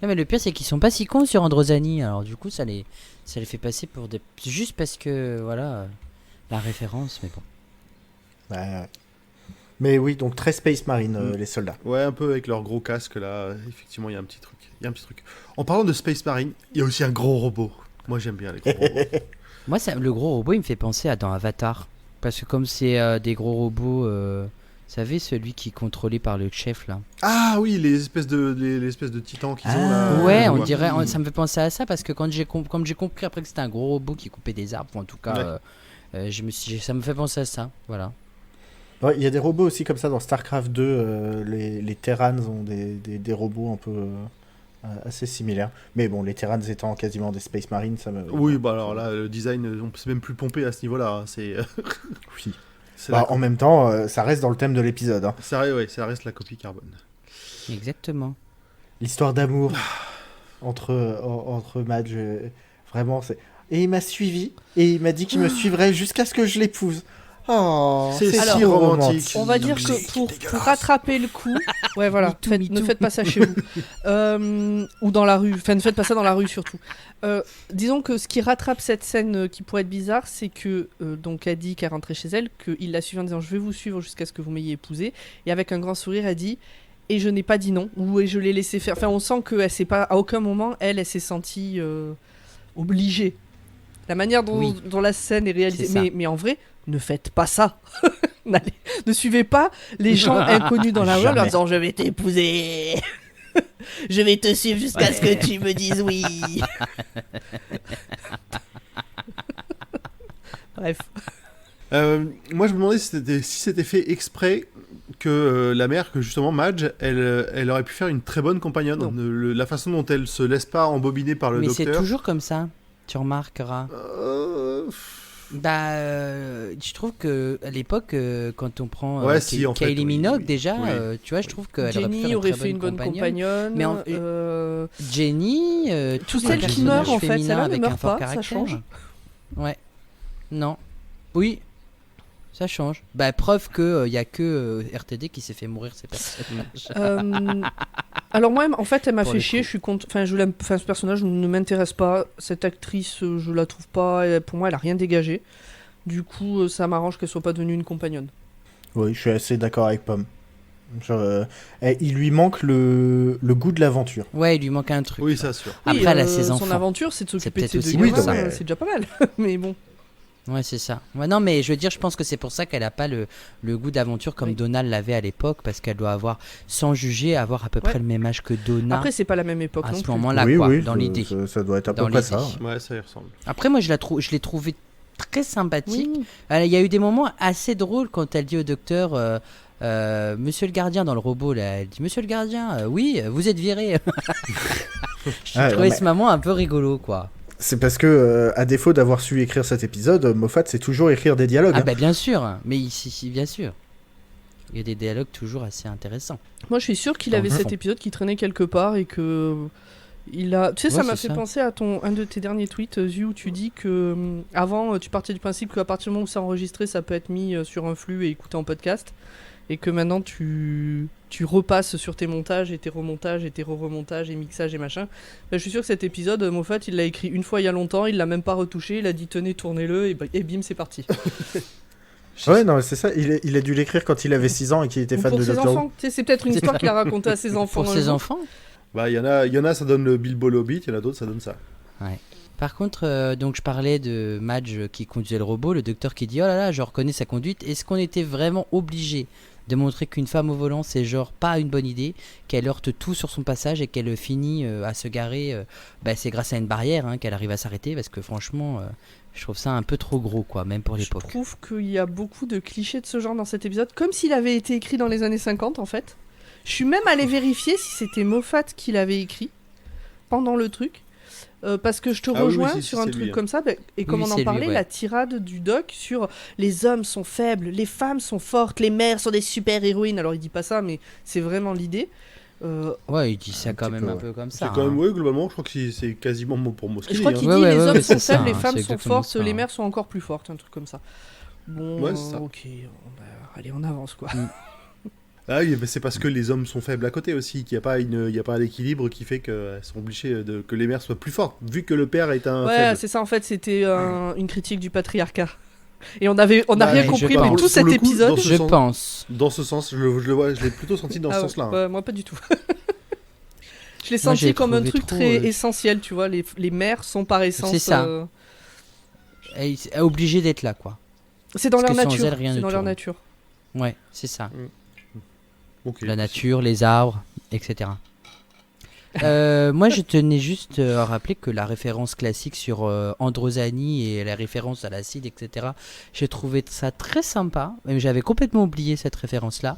Ah, mais le pire c'est qu'ils sont pas si cons sur Androzani, alors du coup ça les fait passer pour des juste parce que voilà la référence, mais bon. Ouais. Mais oui, donc très Space Marine, les soldats. Ouais, un peu avec leur gros casque là, effectivement, il y a un petit truc. En parlant de Space Marine, il y a aussi un gros robot. Moi, j'aime bien les gros robots. Moi le gros robot il me fait penser à dans Avatar parce que comme c'est des gros robots, vous savez celui qui est contrôlé par le chef là. Ah oui, les espèces de titans qu'ils ont là. Ouais, je on vois. dirait, ça me fait penser à ça parce que quand j'ai compris après que c'était un gros robot qui coupait des arbres, ou en tout cas, ça me fait penser à ça, voilà. Ouais, il y a des robots aussi comme ça dans StarCraft 2. Les Terrans ont des robots un peu assez similaires. Mais bon, les Terrans étant quasiment des Space Marines, ça me. Oui, bah alors là, le design, on peut même plus pomper à ce niveau-là. hein, C'est. Oui. c'est Bah, la- en même temps, ça reste dans le thème de l'épisode. Hein. ça reste la copie carbone. Exactement. L'histoire d'amour entre Madge, vraiment, c'est. Et il m'a suivi et il m'a dit qu'il me suivrait jusqu'à ce que je l'épouse. Oh, C'est si si romantique. On va dire que pour rattraper le coup, ouais voilà, ne faites pas ça chez vous. Ou dans la rue, enfin ne faites pas ça dans la rue surtout. Disons que ce qui rattrape cette scène qui pourrait être bizarre, c'est que donc elle dit qu'elle rentrait chez elle, qu'il l'a suivi en disant je vais vous suivre jusqu'à ce que vous m'ayez épousé, et avec un grand sourire elle dit et je n'ai pas dit non, ou et je l'ai laissé faire. Enfin on sent qu'elle s'est pas, à aucun moment elle s'est sentie obligée. La manière dont la scène est réalisée, C'est ça. mais en vrai, ne faites pas ça. Ne suivez pas les gens inconnus dans la rue en leur Jamais. disant je vais t'épouser. Je vais te suivre jusqu'à ce que tu me dises oui. Bref. Moi, je me demandais si c'était fait exprès que la mère, que justement Madge, elle aurait pu faire une très bonne compagnonne. Non. La façon dont elle se laisse pas embobiner par le Mais c'est docteur. toujours comme ça, tu remarqueras. Je trouve que à l'époque, quand on prend Ouais, si, en fait, Kylie oui, Minogue, oui, déjà, oui. Tu vois, je trouve qu'elle Jenny aurait fait une bonne compagnonne. Mais Jenny, Toutes les celles qui personnages meurent, en fait, féminins celle-là ne avec meurt un fort pas, ça caractère. change. Ouais. Non. Oui. Ça change. Bah, preuve qu'il n'y a que RTD qui s'est fait mourir ces personnages. Alors moi, en fait, elle m'a Pour fait le chier. coup. Je suis contre. Enfin, je l'aime. Enfin, ce personnage ne m'intéresse pas. Cette actrice, je la trouve pas. Pour moi, elle a rien dégagé. Du coup, ça m'arrange qu'elle soit pas devenue une compagnonne. Oui, je suis assez d'accord avec Pomme. Genre, il lui manque le goût de l'aventure. Ouais, il lui manque un truc. Oui, ça, sûr. Oui, Après, elle a ses enfants. Son aventure, c'est de s'occuper de peut-être ses aussi deux pour gamins. ça. C'est déjà pas mal. Mais bon. Ouais, c'est ça. Ouais, non, mais je veux dire, je pense que c'est pour ça qu'elle a pas le goût d'aventure comme Oui. Donald l'avait à l'époque, parce qu'elle doit avoir, sans juger, avoir à peu près Ouais. le même âge que Donna Après, c'est pas la même époque à non ce plus. moment-là, oui, quoi, oui, dans l'idée. ça doit être à peu Dans près l'idée. ça. Ouais, ça y ressemble. Après, moi, je l'ai trouvé très sympathique. Oui. Il y a eu des moments assez drôles quand elle dit au docteur, Monsieur le gardien dans le robot, là, elle dit Monsieur le gardien, oui, vous êtes viré. J'ai Ah, trouvé non, ce moment un peu rigolo, quoi. C'est parce que, à défaut d'avoir su écrire cet épisode, Moffat sait toujours écrire des dialogues. Ah, hein. bah bien sûr, mais ici, bien sûr. Il y a des dialogues toujours assez intéressants. Moi, je suis sûr qu'il Dans avait le cet fond. épisode qui traînait quelque part et que Tu sais, ça Ouais, m'a c'est fait ça. penser à un de tes derniers tweets, Zu, où tu dis que avant, tu partais du principe qu'à partir du moment où c'est enregistré, ça peut être mis sur un flux et écouté en podcast. Et que maintenant, tu repasses sur tes montages et tes remontages et tes re-remontages et mixages et machin. Ben, je suis sûr que cet épisode, Moffat, il l'a écrit une fois il y a longtemps, il l'a même pas retouché, il a dit tenez, tournez-le, et bim, c'est parti. Ouais, non, c'est ça. Il a dû l'écrire quand il avait 6 ans et qu'il était Ou fan pour de ses Doctor Who. enfants. Tu sais, c'est peut-être une C'est histoire ça. qu'il a racontée à ses enfants. Pour un ses jour. enfants. Bah, il y en a, ça donne le Bilbo le Hobbit, il y en a d'autres, ça donne ça. Par contre, donc je parlais de Madge qui conduisait le robot, le docteur qui dit oh là là, je reconnais sa conduite. Est-ce qu'on était vraiment obligé de montrer qu'une femme au volant c'est genre pas une bonne idée, qu'elle heurte tout sur son passage et qu'elle finit à se garer c'est grâce à une barrière qu'elle arrive à s'arrêter parce que franchement je trouve ça un peu trop gros quoi, même pour Je l'époque. trouve qu'il y a beaucoup de clichés de ce genre dans cet épisode, comme s'il avait été écrit dans les années 50 en fait. Je suis même allée vérifier si c'était Moffat qui l'avait écrit pendant le truc. Parce que je te Ah oui, rejoins si, sur si, un c'est truc lui, comme ça, et comme Oui, on en c'est lui, parlait, ouais. la tirade du doc sur les hommes sont faibles, les femmes sont fortes, les mères sont des super-héroïnes. Alors il dit pas ça, mais c'est vraiment l'idée. Ouais, il dit ça Un quand petit même peu, un ouais. peu comme C'est ça. quand même, hein. ouais, globalement, je crois que c'est quasiment mot pour mot ce Je qu'il crois dit. qu'il hein. dit Ouais, les ouais, hommes ouais, sont c'est ça, faibles, les hein, femmes c'est sont exactement fortes, ça, les hein. mères sont encore plus fortes, un truc comme ça. Bon, Ouais, c'est ça. ok, allez, on avance quoi. Ah oui, mais c'est parce que les hommes sont faibles à côté aussi, qu'il n'y a pas l'équilibre qui fait qu'elles sont obligées que les mères soient plus fortes, vu que le père est un Ouais, faible. c'est ça en fait, c'était une critique du patriarcat. Et on n'a rien ouais, je compris pense. de tout Pour cet le coup, épisode. dans ce Je sens- pense. Dans ce sens, je le vois, je l'ai plutôt senti dans ce Ah ouais, sens-là. hein. ouais, moi pas du tout. Je l'ai Moi, senti j'ai comme un trouvé truc trop, très essentiel, tu vois. Les mères sont par essence. C'est ça. Elle est obligée d'être là quoi. C'est dans Parce leur que sans nature. elle, rien C'est ne dans leur tourne. nature. Ouais, c'est ça. Ok. La nature, les arbres, etc. Moi, je tenais juste à rappeler que la référence classique sur Androzani et la référence à l'acide, etc., j'ai trouvé ça très sympa. Même j'avais complètement oublié cette référence-là.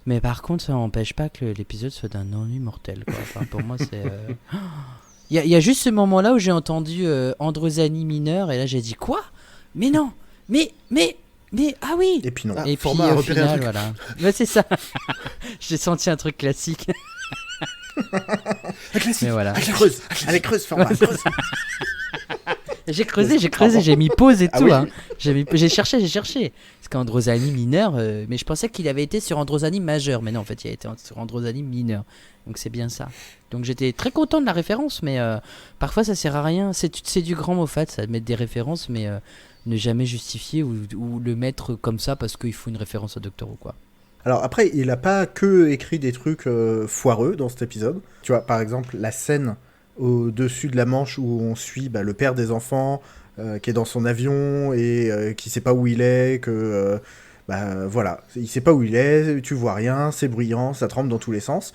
Mais par contre, ça n'empêche pas que l'épisode soit d'un ennui mortel. Quoi. Enfin, pour moi, c'est... Il y a juste ce moment-là où j'ai entendu Androzani mineur, et là, j'ai dit quoi? Mais non! Mais, ah oui! Et puis non. Ah, Et puis format à au repérer un final, truc. voilà. Ouais, c'est ça. J'ai senti un truc classique. Mais voilà. Allez, creuse, format, creuse. J'ai creusé, j'ai mis pause et Ah tout. oui. Hein. J'ai cherché. Parce qu'Androzani mineur, mais je pensais qu'il avait été sur Androzani majeur. Mais non, en fait, il a été sur Androzani mineur. Donc c'est bien ça. Donc j'étais très content de la référence, mais parfois ça sert à rien. C'est du grand Moffat, ça, de mettre des références, mais ne jamais justifier ou le mettre comme ça parce qu'il faut une référence à Doctor Who, quoi. Alors après, il a pas que écrit des trucs foireux dans cet épisode. Tu vois, par exemple, la scène au-dessus de la Manche où on suit le père des enfants qui est dans son avion et qui sait pas où il est, que voilà, il sait pas où il est, tu vois rien, c'est bruyant, ça tremble dans tous les sens.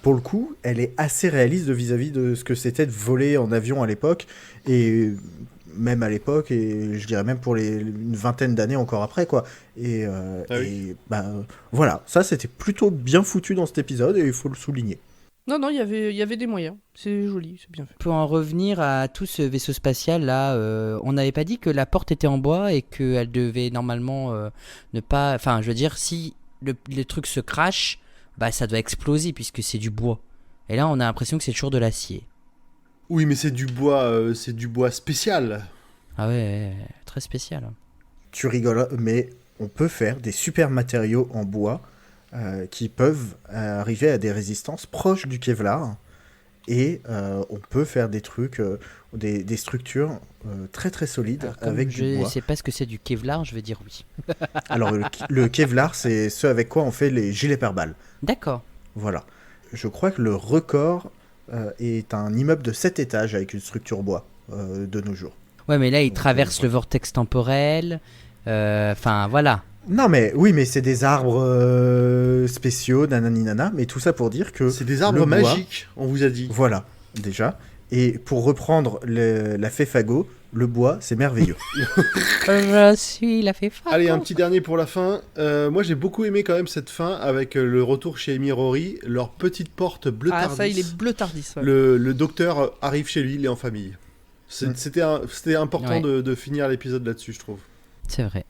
Pour le coup, elle est assez réaliste vis-à-vis de ce que c'était de voler en avion à l'époque, et même à l'époque, et je dirais même pour une vingtaine d'années encore après, quoi. Et, voilà, ça c'était plutôt bien foutu dans cet épisode, et il faut le souligner. Non, il y avait des moyens. C'est joli, c'est bien fait. Pour en revenir à tout ce vaisseau spatial là, on n'avait pas dit que la porte était en bois et qu'elle devait normalement ne pas... Enfin, je veux dire, si le truc se crache, ça doit exploser puisque c'est du bois. Et là, on a l'impression que c'est toujours de l'acier. Oui, mais c'est du bois spécial. Ah ouais, très spécial. Tu rigoles, mais on peut faire des super matériaux en bois qui peuvent arriver à des résistances proches du Kevlar, et on peut faire des trucs, des structures très très solides. Alors, comme avec je du bois. sais pas ce que c'est du Kevlar, je vais dire oui. Alors le Kevlar, c'est ce avec quoi on fait les gilets pare-balles. D'accord. Voilà. Je crois que le record est un immeuble de 7 étages avec une structure bois de nos jours. Ouais, mais là, il Donc, traverse le vortex temporel. Enfin, voilà. Non mais oui, mais c'est des arbres spéciaux, nanani nana, mais tout ça pour dire que C'est des arbres le bois- magiques, on vous a dit. Voilà, déjà. Et pour reprendre la fée Fagot, le bois, c'est merveilleux. Je suis la fée Fagot. Allez, un petit dernier pour la fin. Moi, j'ai beaucoup aimé quand même cette fin avec le retour chez Amy Rory, leur petite porte bleu Ah, tardis. ça, il est bleu tardis. Ouais. Le docteur arrive chez lui, il est en famille. Mm. C'était important Ouais. de finir l'épisode là-dessus, je trouve. C'est vrai.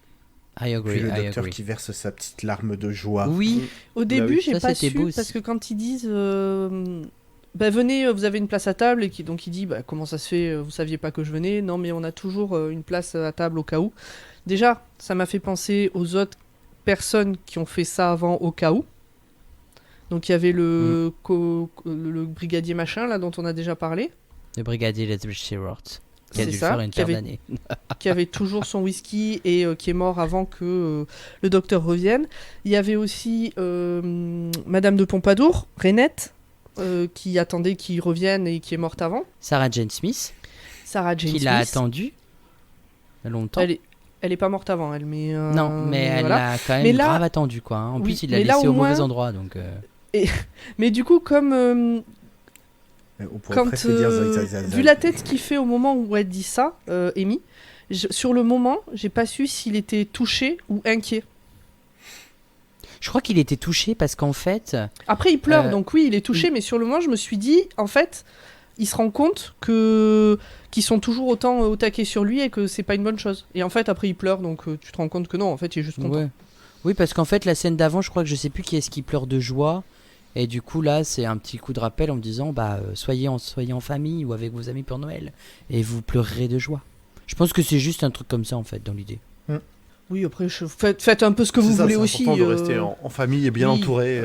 I agree, Puis le I docteur agree. qui verse sa petite larme de joie. Oui, Au début, oui. j'ai Ça, pas c'était su, beau aussi. parce que quand ils disent bah, venez, vous avez une place à table, et donc il dit, bah, comment ça se fait, vous saviez pas que je venais? Non, mais on a toujours une place à table au cas où. Déjà, ça m'a fait penser aux autres personnes qui ont fait ça avant au cas où. Donc il y avait le brigadier machin, là, dont on a déjà parlé. Le brigadier Leslie Stewart, qui a C'est dû ça, faire une paire d'années. qui avait toujours son whisky et qui est mort avant que le docteur revienne. Il y avait aussi Madame de Pompadour, Rainette, qui attendait qu'il revienne et qui est morte avant. Sarah Jane Smith, Sarah Jane qui Smith. l'a attendu longtemps. Elle est pas morte avant, elle, mais... Non, mais elle voilà. l'a quand même Mais là- grave attendu, quoi. Hein. En Oui, plus, il l'a mais là, laissé au au mauvais moins- endroit, donc... Mais du coup, comme... On pourrait quand, presque dire zoi, zoi, zoi, zoi. vu la tête qu'il fait au moment où elle dit ça, Amy, sur le moment, j'ai pas su s'il était touché ou inquiet. Je crois qu'il était touché parce qu'en fait... Après, il pleure, donc oui, il est touché, mais sur le moment, je me suis dit, en fait, il se rend compte qu'ils sont toujours autant au taquet sur lui et que c'est pas une bonne chose. Et en fait, après, il pleure, donc tu te rends compte que non, en fait, il est juste content. Ouais. Oui, parce qu'en fait, la scène d'avant, je crois que je sais plus qui est-ce qui pleure de joie. Et du coup, là, c'est un petit coup de rappel en me disant, soyez en famille ou avec vos amis pour Noël. Et vous pleurerez de joie. Je pense que c'est juste un truc comme ça, en fait, dans l'idée. Oui, après, faites un peu ce que vous voulez aussi. C'est important de rester en famille et bien oui. entouré.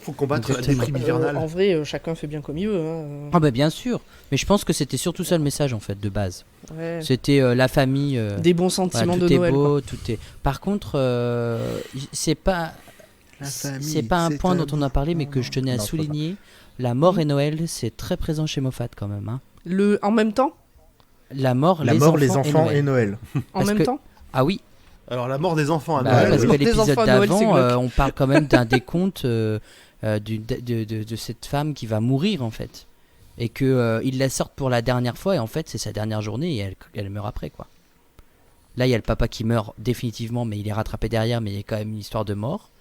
Faut combattre la Exactement. déprime hivernale. En vrai, chacun fait bien comme il veut. Hein. Ah bah bien sûr. Mais je pense que c'était surtout ça le message, en fait, de base. Ouais. C'était la famille... Des bons voilà, sentiments tout de est Noël. beau, Quoi. tout est... Par contre, c'est pas... La famille, C'est pas un c'est point un dont on a parlé, mais que je tenais à Non, c'est pas souligner. La mort et Noël, c'est très présent chez Moffat quand même. Hein. En même temps La mort, La mort, les enfants et Noël. En Parce même que- temps Ah oui, Alors, la mort des enfants à bah, Noël. parce oui. que Des l'épisode enfants à Noël, c'est d'avant, glauque. on parle quand même d'un décompte de cette femme qui va mourir en fait. Et que il la sortent pour la dernière fois, et en fait c'est sa dernière journée et elle meurt après quoi. Là il y a le papa qui meurt définitivement, mais il est rattrapé derrière, mais il y a quand même une histoire de mort.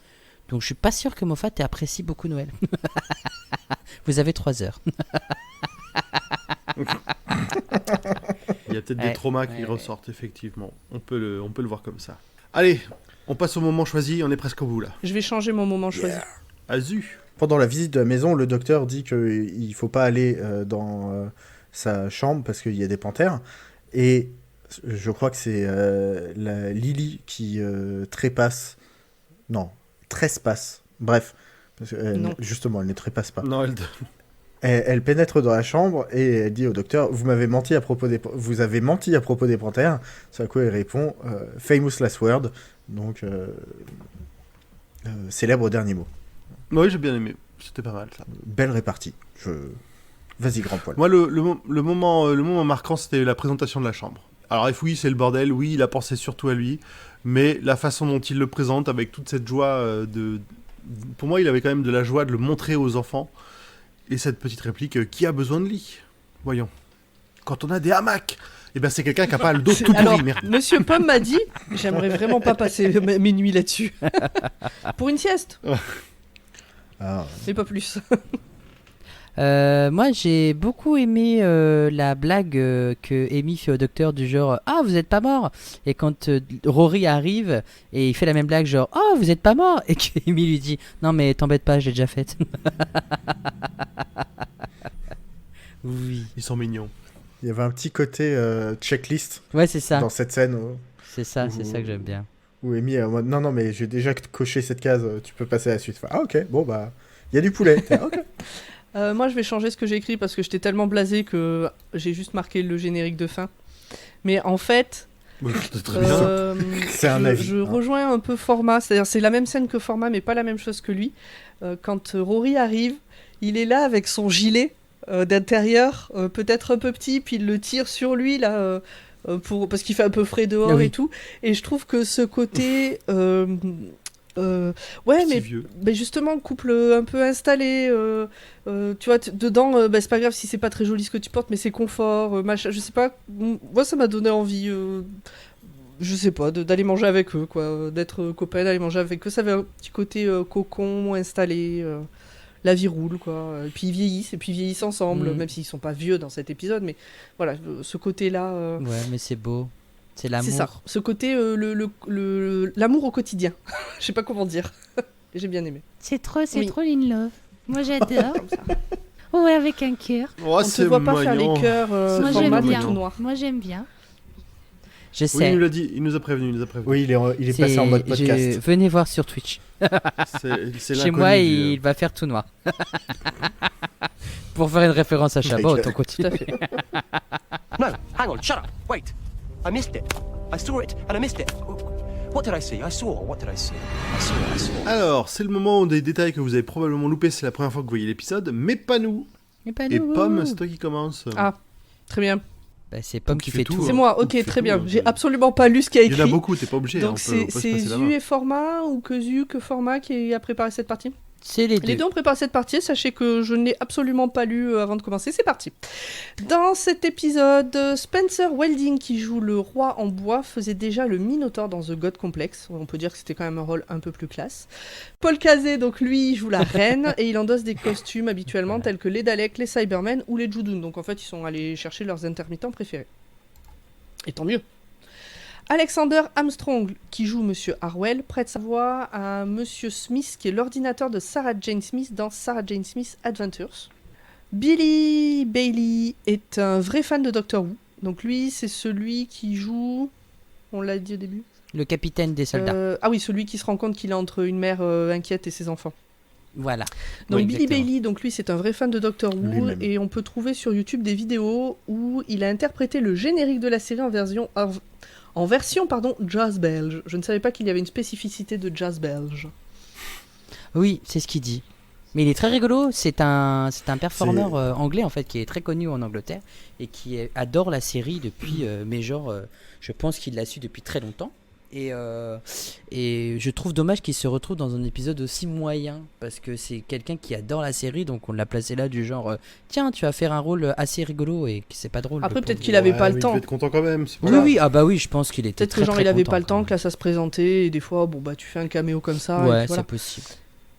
Donc je suis pas sûr que Moffat apprécie beaucoup Noël. Vous avez 3 heures. Il y a peut-être Ouais, des traumas qui ouais, ressortent, effectivement. On peut le voir comme ça. Allez, on passe au moment choisi, on est presque au bout là. Je vais changer mon moment choisi. Azu. Pendant la visite de la maison, le docteur dit qu'il faut pas aller dans sa chambre parce qu'il y a des panthères. Et je crois que c'est la Lily qui trépasse. Non, trespasse. Bref. Parce que, Non. justement, elle ne trépasse pas. Non, Elle pénètre dans la chambre et elle dit au docteur, vous avez menti à propos des panthères. C'est à quoi il répond famous last word, donc célèbre dernier mot. Oui, j'ai bien aimé. C'était pas mal ça. Belle répartie. Vas-y, grand poil. Moi, le moment marquant, c'était la présentation de la chambre. Alors, oui, c'est le bordel. Oui, il a pensé surtout à lui. Mais la façon dont il le présente, avec toute cette joie pour moi, il avait quand même de la joie de le montrer aux enfants. Et cette petite réplique, qui a besoin de lit? Voyons. Quand on a des hamacs, eh ben c'est quelqu'un qui a pas le dos tout pourri, Alors, merde. Monsieur Pomme m'a dit, j'aimerais vraiment pas passer mes nuits là-dessus. Pour une sieste, Ah, mais pas plus. Moi j'ai beaucoup aimé la blague que Amy fait au docteur du genre ah vous êtes pas mort, et quand Rory arrive et il fait la même blague genre oh vous êtes pas mort, et que Amy lui dit non mais t'embête pas je l'ai déjà faite. Oui, Ils sont mignons. il y avait un petit côté checklist ouais c'est ça, dans cette scène c'est ça que j'aime bien. où Amy est en mode non, mais j'ai déjà coché cette case, tu peux passer à la suite. Enfin, ah, ok, bon, bah, il y a du poulet. Ah, ok. Moi, je vais changer ce que j'ai écrit parce que j'étais tellement blasé que j'ai juste marqué le générique de fin. Mais en fait, Ouais, c'était très bien. C'est un avis, je hein. rejoins un peu Format. C'est-à-dire, c'est la même scène que Format, mais pas la même chose que lui. Quand Rory arrive, il est là avec son gilet d'intérieur, peut-être un peu petit, puis il le tire sur lui là. Parce qu'il fait un peu frais dehors Ah oui. et tout. Et je trouve que ce côté. Ouais, Petit mais vieux. justement, couple un peu installé. Tu vois, dedans, c'est pas grave si c'est pas très joli ce que tu portes, mais c'est confort, machin. Je sais pas. Moi, ça m'a donné envie. Je sais pas, d'aller manger avec eux, quoi. D'être copain, d'aller manger avec eux. Ça avait un petit côté cocon, installé. La vie roule, quoi. Et puis ils vieillissent ensemble, même s'ils sont pas vieux dans cet épisode, mais voilà, ce côté-là. Ouais mais c'est beau, c'est l'amour. C'est ça, ce côté, l'amour au quotidien. Je sais pas comment dire. J'ai bien aimé. C'est trop Oui. in love. Moi j'adore. Comme ça. Ouais, avec un cœur. Oh, On te voit pas faire les cœurs Moi, format j'aime bien. tout noir. Moi, j'aime bien. Je Oui, sais. il nous l'a dit, il nous a prévenu. Oui, il est passé en mode podcast. Venez voir sur Twitch. C'est Chez moi, il va faire tout noir. Pour faire une référence à Chabot, on continue. Tout à fait. No, hang on, shut up. Wait. I missed it. I saw it and I missed it. What did I see? I saw. What did I see? I saw. Alors, c'est le moment des détails que vous avez probablement loupé, c'est la première fois que vous voyez l'épisode, mais pas nous. Et pas Et nous. Pomme, c'est toi qui commence. Ah, très bien. Bah, c'est Pomme qui fait tout. C'est hein. moi, Pomme ok, qui fait très tout, bien. hein. J'ai absolument pas lu ce qu'il y a Il y écrit. en a beaucoup, t'es pas obligé. Donc on peut se c'est passer la Zu main. et Format ou que Zu que Format qui a préparé cette partie. C'est les deux. Les deux ont préparé cette partie, sachez que je ne l'ai absolument pas lu avant de commencer, c'est parti. Dans cet épisode, Spencer Welding, qui joue le roi en bois, faisait déjà le Minotaur dans The God Complex, on peut dire que c'était quand même un rôle un peu plus classe. Paul Casey, donc lui, joue la reine, et il endosse des costumes habituellement tels que les Daleks, les Cybermen ou les Judoon, donc en fait ils sont allés chercher leurs intermittents préférés. Et tant mieux. Alexander Armstrong, qui joue Monsieur Harwell, prête sa voix à Monsieur Smith, qui est l'ordinateur de Sarah Jane Smith dans Sarah Jane Smith Adventures. Billy Bailey est un vrai fan de Doctor Who. Donc lui, c'est celui qui joue... On l'a dit au début. Le capitaine des soldats. Ah oui, celui qui se rend compte qu'il est entre une mère inquiète et ses enfants. Voilà. Donc Oui, Billy exactement. Bailey, donc lui c'est un vrai fan de Doctor Who Lui-même. et on peut trouver sur YouTube des vidéos où il a interprété le générique de la série en version jazz belge. Je ne savais pas qu'il y avait une spécificité de jazz belge. Oui, c'est ce qu'il dit. Mais il est très rigolo. C'est un performeur anglais en fait qui est très connu en Angleterre et qui adore la série depuis. Mais genre, je pense qu'il l'a su depuis très longtemps. Et je trouve dommage qu'il se retrouve dans un épisode aussi moyen parce que c'est quelqu'un qui adore la série, donc on l'a placé là du genre tiens, tu vas faire un rôle assez rigolo et que c'est pas drôle. Après le peut-être pauvre. qu'il avait Ouais, pas mais le il temps. devait être content quand même. c'est pas Oui, grave. oui, ah bah oui, je pense qu'il était Peut-être très que genre très il avait content, pas le temps, quand que là ça se présentait et des fois bon bah tu fais un caméo comme ça. même. et Ouais, puis voilà. c'est possible.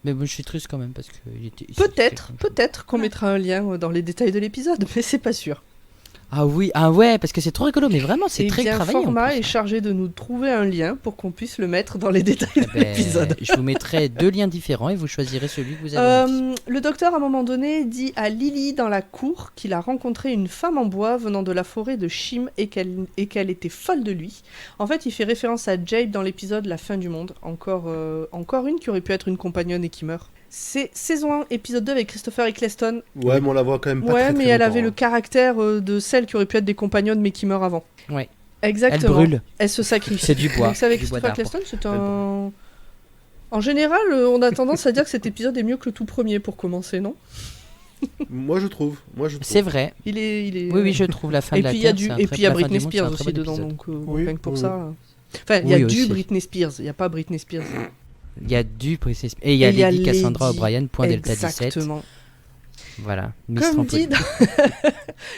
Mais bon, je suis triste quand même parce que il était. Peut-être qu'on mettra un lien dans les détails de l'épisode, mais c'est pas sûr. Ah oui, ah ouais, parce que c'est trop rigolo, mais vraiment c'est Et très bien travaillé. en Format plus. est chargé de nous trouver un lien pour qu'on puisse le mettre dans les détails Eh de ben, l'épisode. Je vous mettrai deux liens différents et vous choisirez celui que vous avez envie. Le docteur, à un moment donné, dit à Lily dans la cour qu'il a rencontré une femme en bois venant de la forêt de Shim et qu'elle était folle de lui. En fait, il fait référence à Jabe dans l'épisode La fin du monde. Encore une qui aurait pu être une compagnonne et qui meurt. C'est saison 1, épisode 2 avec Christopher Eccleston. Ouais, mais on la voit quand même pas Ouais, très, mais très elle longtemps, avait le hein. caractère de celle qui aurait pu être des compagnonnes mais qui meurt avant. Ouais. Exactement. Elle brûle. Elle se sacrifie. C'est du bois. Donc, c'est avec du bois Christopher d'arbre. Eccleston, c'est un... En général, on a tendance à dire que cet épisode est mieux que le tout premier pour commencer, non? Moi je trouve. C'est vrai. Il est... Oui, je trouve la fin Et de la puis il y a Terre, du c'est un et très- puis il y a la fin Britney du monde, c'est Spears un très aussi bon dedans épisode. donc Oui, rien que pour oui, ça. Enfin, il y a Oui, du aussi. Britney Spears, il y a pas Britney Spears. Il y a du Britney Spears. Et il y a Et il y a Lady Cassandra Lady- O'Brien, point Delta 17. Exactement. Voilà. Miss Comme Trampoline. dit,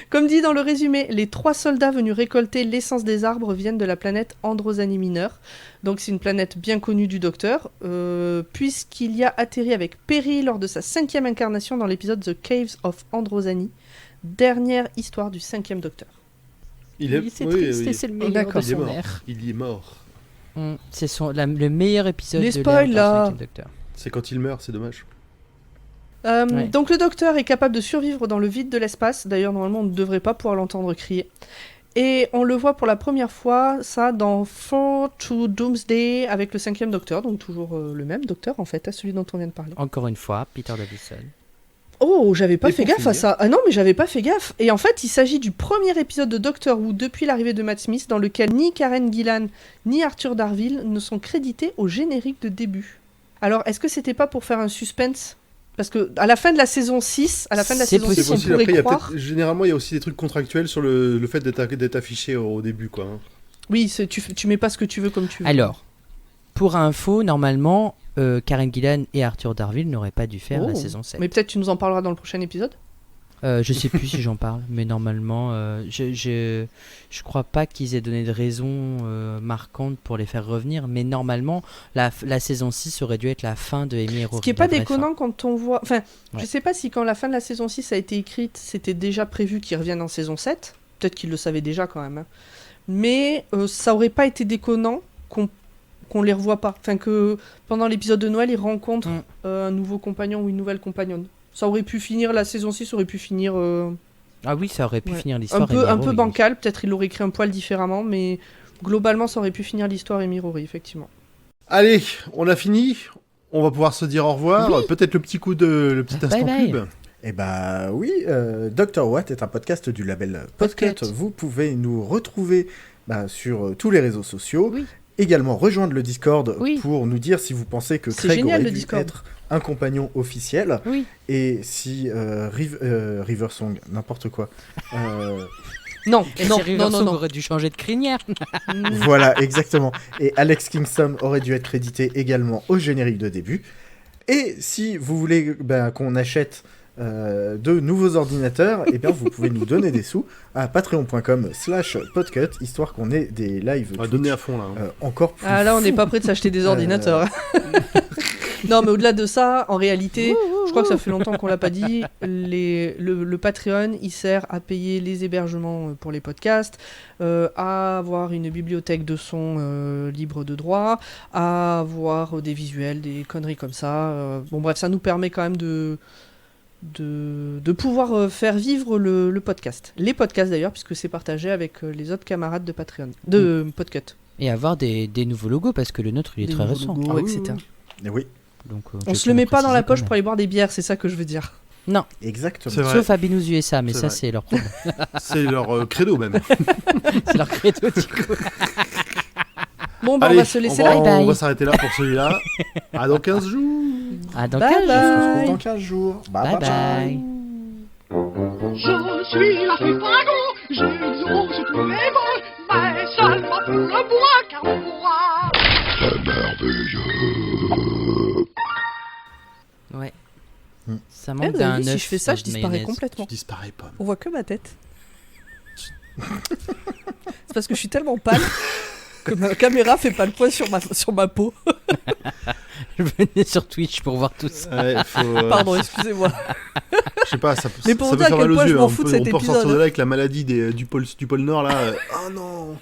Comme dit dans le résumé, les 3 soldats venus récolter l'essence des arbres viennent de la planète Androsani mineure. Donc c'est une planète bien connue du Docteur, puisqu'il y a atterri avec Perry lors de sa 5e incarnation dans l'épisode The Caves of Androsani, dernière histoire du 5e Docteur. Il est, Oui, c'est oui, triste oui, et c'est le meilleur D'accord. de il est son mort. air. Il y est mort. C'est le meilleur épisode Les de spoils, l'ère là. du 5e Docteur. C'est quand il meurt, c'est dommage. Ouais. Donc le Docteur est capable de survivre dans le vide de l'espace. D'ailleurs, normalement, on ne devrait pas pouvoir l'entendre crier. Et on le voit pour la première fois, ça, dans Four to Doomsday, avec le 5e Docteur. Donc toujours le même Docteur, en fait, à celui dont on vient de parler. Encore une fois, Peter Davison. Oh, j'avais pas Et fait pour gaffe à finir. ça. Ah non, mais j'avais pas fait gaffe. Et en fait, il s'agit du premier épisode de Doctor Who depuis l'arrivée de Matt Smith, dans lequel ni Karen Gillan ni Arthur Darvill ne sont crédités au générique de début. Alors, est-ce que c'était pas pour faire un suspense ? Parce que à la fin de la saison 6, C'est on C'est possible. possible. pourrait Après, il y a croire... peut-être- généralement, il y a aussi des trucs contractuels sur le fait d'être affiché au début, quoi. hein. Oui, tu mets pas ce que tu veux comme tu veux. Alors, pour info, normalement, Karen Gillan et Arthur Darvill n'auraient pas dû faire la Oh. saison 7. Mais peut-être tu nous en parleras dans le prochain épisode. Je sais plus si j'en parle, mais normalement, je crois pas qu'ils aient donné de raison marquante pour les faire revenir, mais normalement, la saison 6 aurait dû être la fin de Amy et Rory. Ce qui est pas la vraie déconnant quand on voit... Enfin, Ouais. je sais pas si quand la fin de la saison 6 a été écrite, c'était déjà prévu qu'ils reviennent en saison 7. Peut-être qu'ils le savaient déjà quand même. hein. Mais ça aurait pas été déconnant qu'on les revoie pas. Enfin, que pendant l'épisode de Noël, ils rencontrent Mm. un nouveau compagnon ou une nouvelle compagnonne. Ça aurait pu finir, la saison 6 aurait pu finir Ah oui, ça aurait pu ouais, finir l'histoire. un Amy peu Rory. bancal, peut-être il l'aurait écrit un poil différemment, mais globalement ça aurait pu finir l'histoire Amy Rory, effectivement. Allez, on a fini. On va pouvoir se dire au revoir. Oui. Peut-être le petit instant bye. pub. Eh bah oui, Dr. Watt est un podcast du label Podcut. Podcut. Vous pouvez nous retrouver sur tous les réseaux sociaux. Oui. Également rejoindre le Discord Oui. pour nous dire si vous pensez que C'est Craig génial, aurait le dû Discord. être un compagnon officiel. Oui. Et si Riversong, n'importe quoi. Non, Et non, si Riversong non. aurait dû changer de crinière. Voilà, exactement. Et Alex Kingston aurait dû être crédité également au générique de début. Et si vous voulez qu'on achète de nouveaux ordinateurs, eh bien vous pouvez nous donner des sous à patreon.com/podcut, histoire qu'on ait des lives On va Twitch, donner à fond là. encore plus Ah là, on n'est fous. pas prêt de s'acheter des ordinateurs. Non, mais au-delà de ça, en réalité, je crois que ça fait longtemps qu'on l'a pas dit, le Patreon, il sert à payer les hébergements pour les podcasts, à avoir une bibliothèque de sons libre de droit, à avoir des visuels, des conneries comme ça. Bon bref, ça nous permet quand même de pouvoir faire vivre le podcast. Les podcasts d'ailleurs, puisque c'est partagé avec les autres camarades de Patreon, de Podcut. Et avoir des nouveaux logos parce que le nôtre il est Des très nouveaux récent. logos, Ah oui, etc. Et oui, Donc, On je se le met pas dans la préciser poche quand pour aller boire des bières, c'est ça que je veux dire. Non, exactement. C'est vrai. sauf à Binous USA, mais C'est ça vrai. c'est leur problème. C'est leur credo même. C'est leur credo du coup. Bon, bah, Allez, on va se laisser va, là. Bye bye. on va s'arrêter là pour celui-là. À dans 15 jours. Ah, dans Bye 15 bye. On se jours. retrouve dans 15 jours. Bye bye. Je suis la Chicago, j'exauce tous les vœux, mais seulement pour le bois, car le bois. Ouais. Hmm. Ça Eh, manque vous d'un avez vu, si œuf je fais ça, je de disparais mayonnaise. complètement. Tu disparais pas. On voit que ma tête. C'est parce que je suis tellement pâle que ma caméra fait pas le poids sur ma peau. Venez sur Twitch pour voir tout ça. Ouais, faut, Pardon, excusez-moi. je sais pas, ça, Mais pour ça vous peut dire à faire quel mal aux point je yeux. m'en On fous de peut cet ressortir de épisode. là avec la maladie du pôle Nord là. Oh non.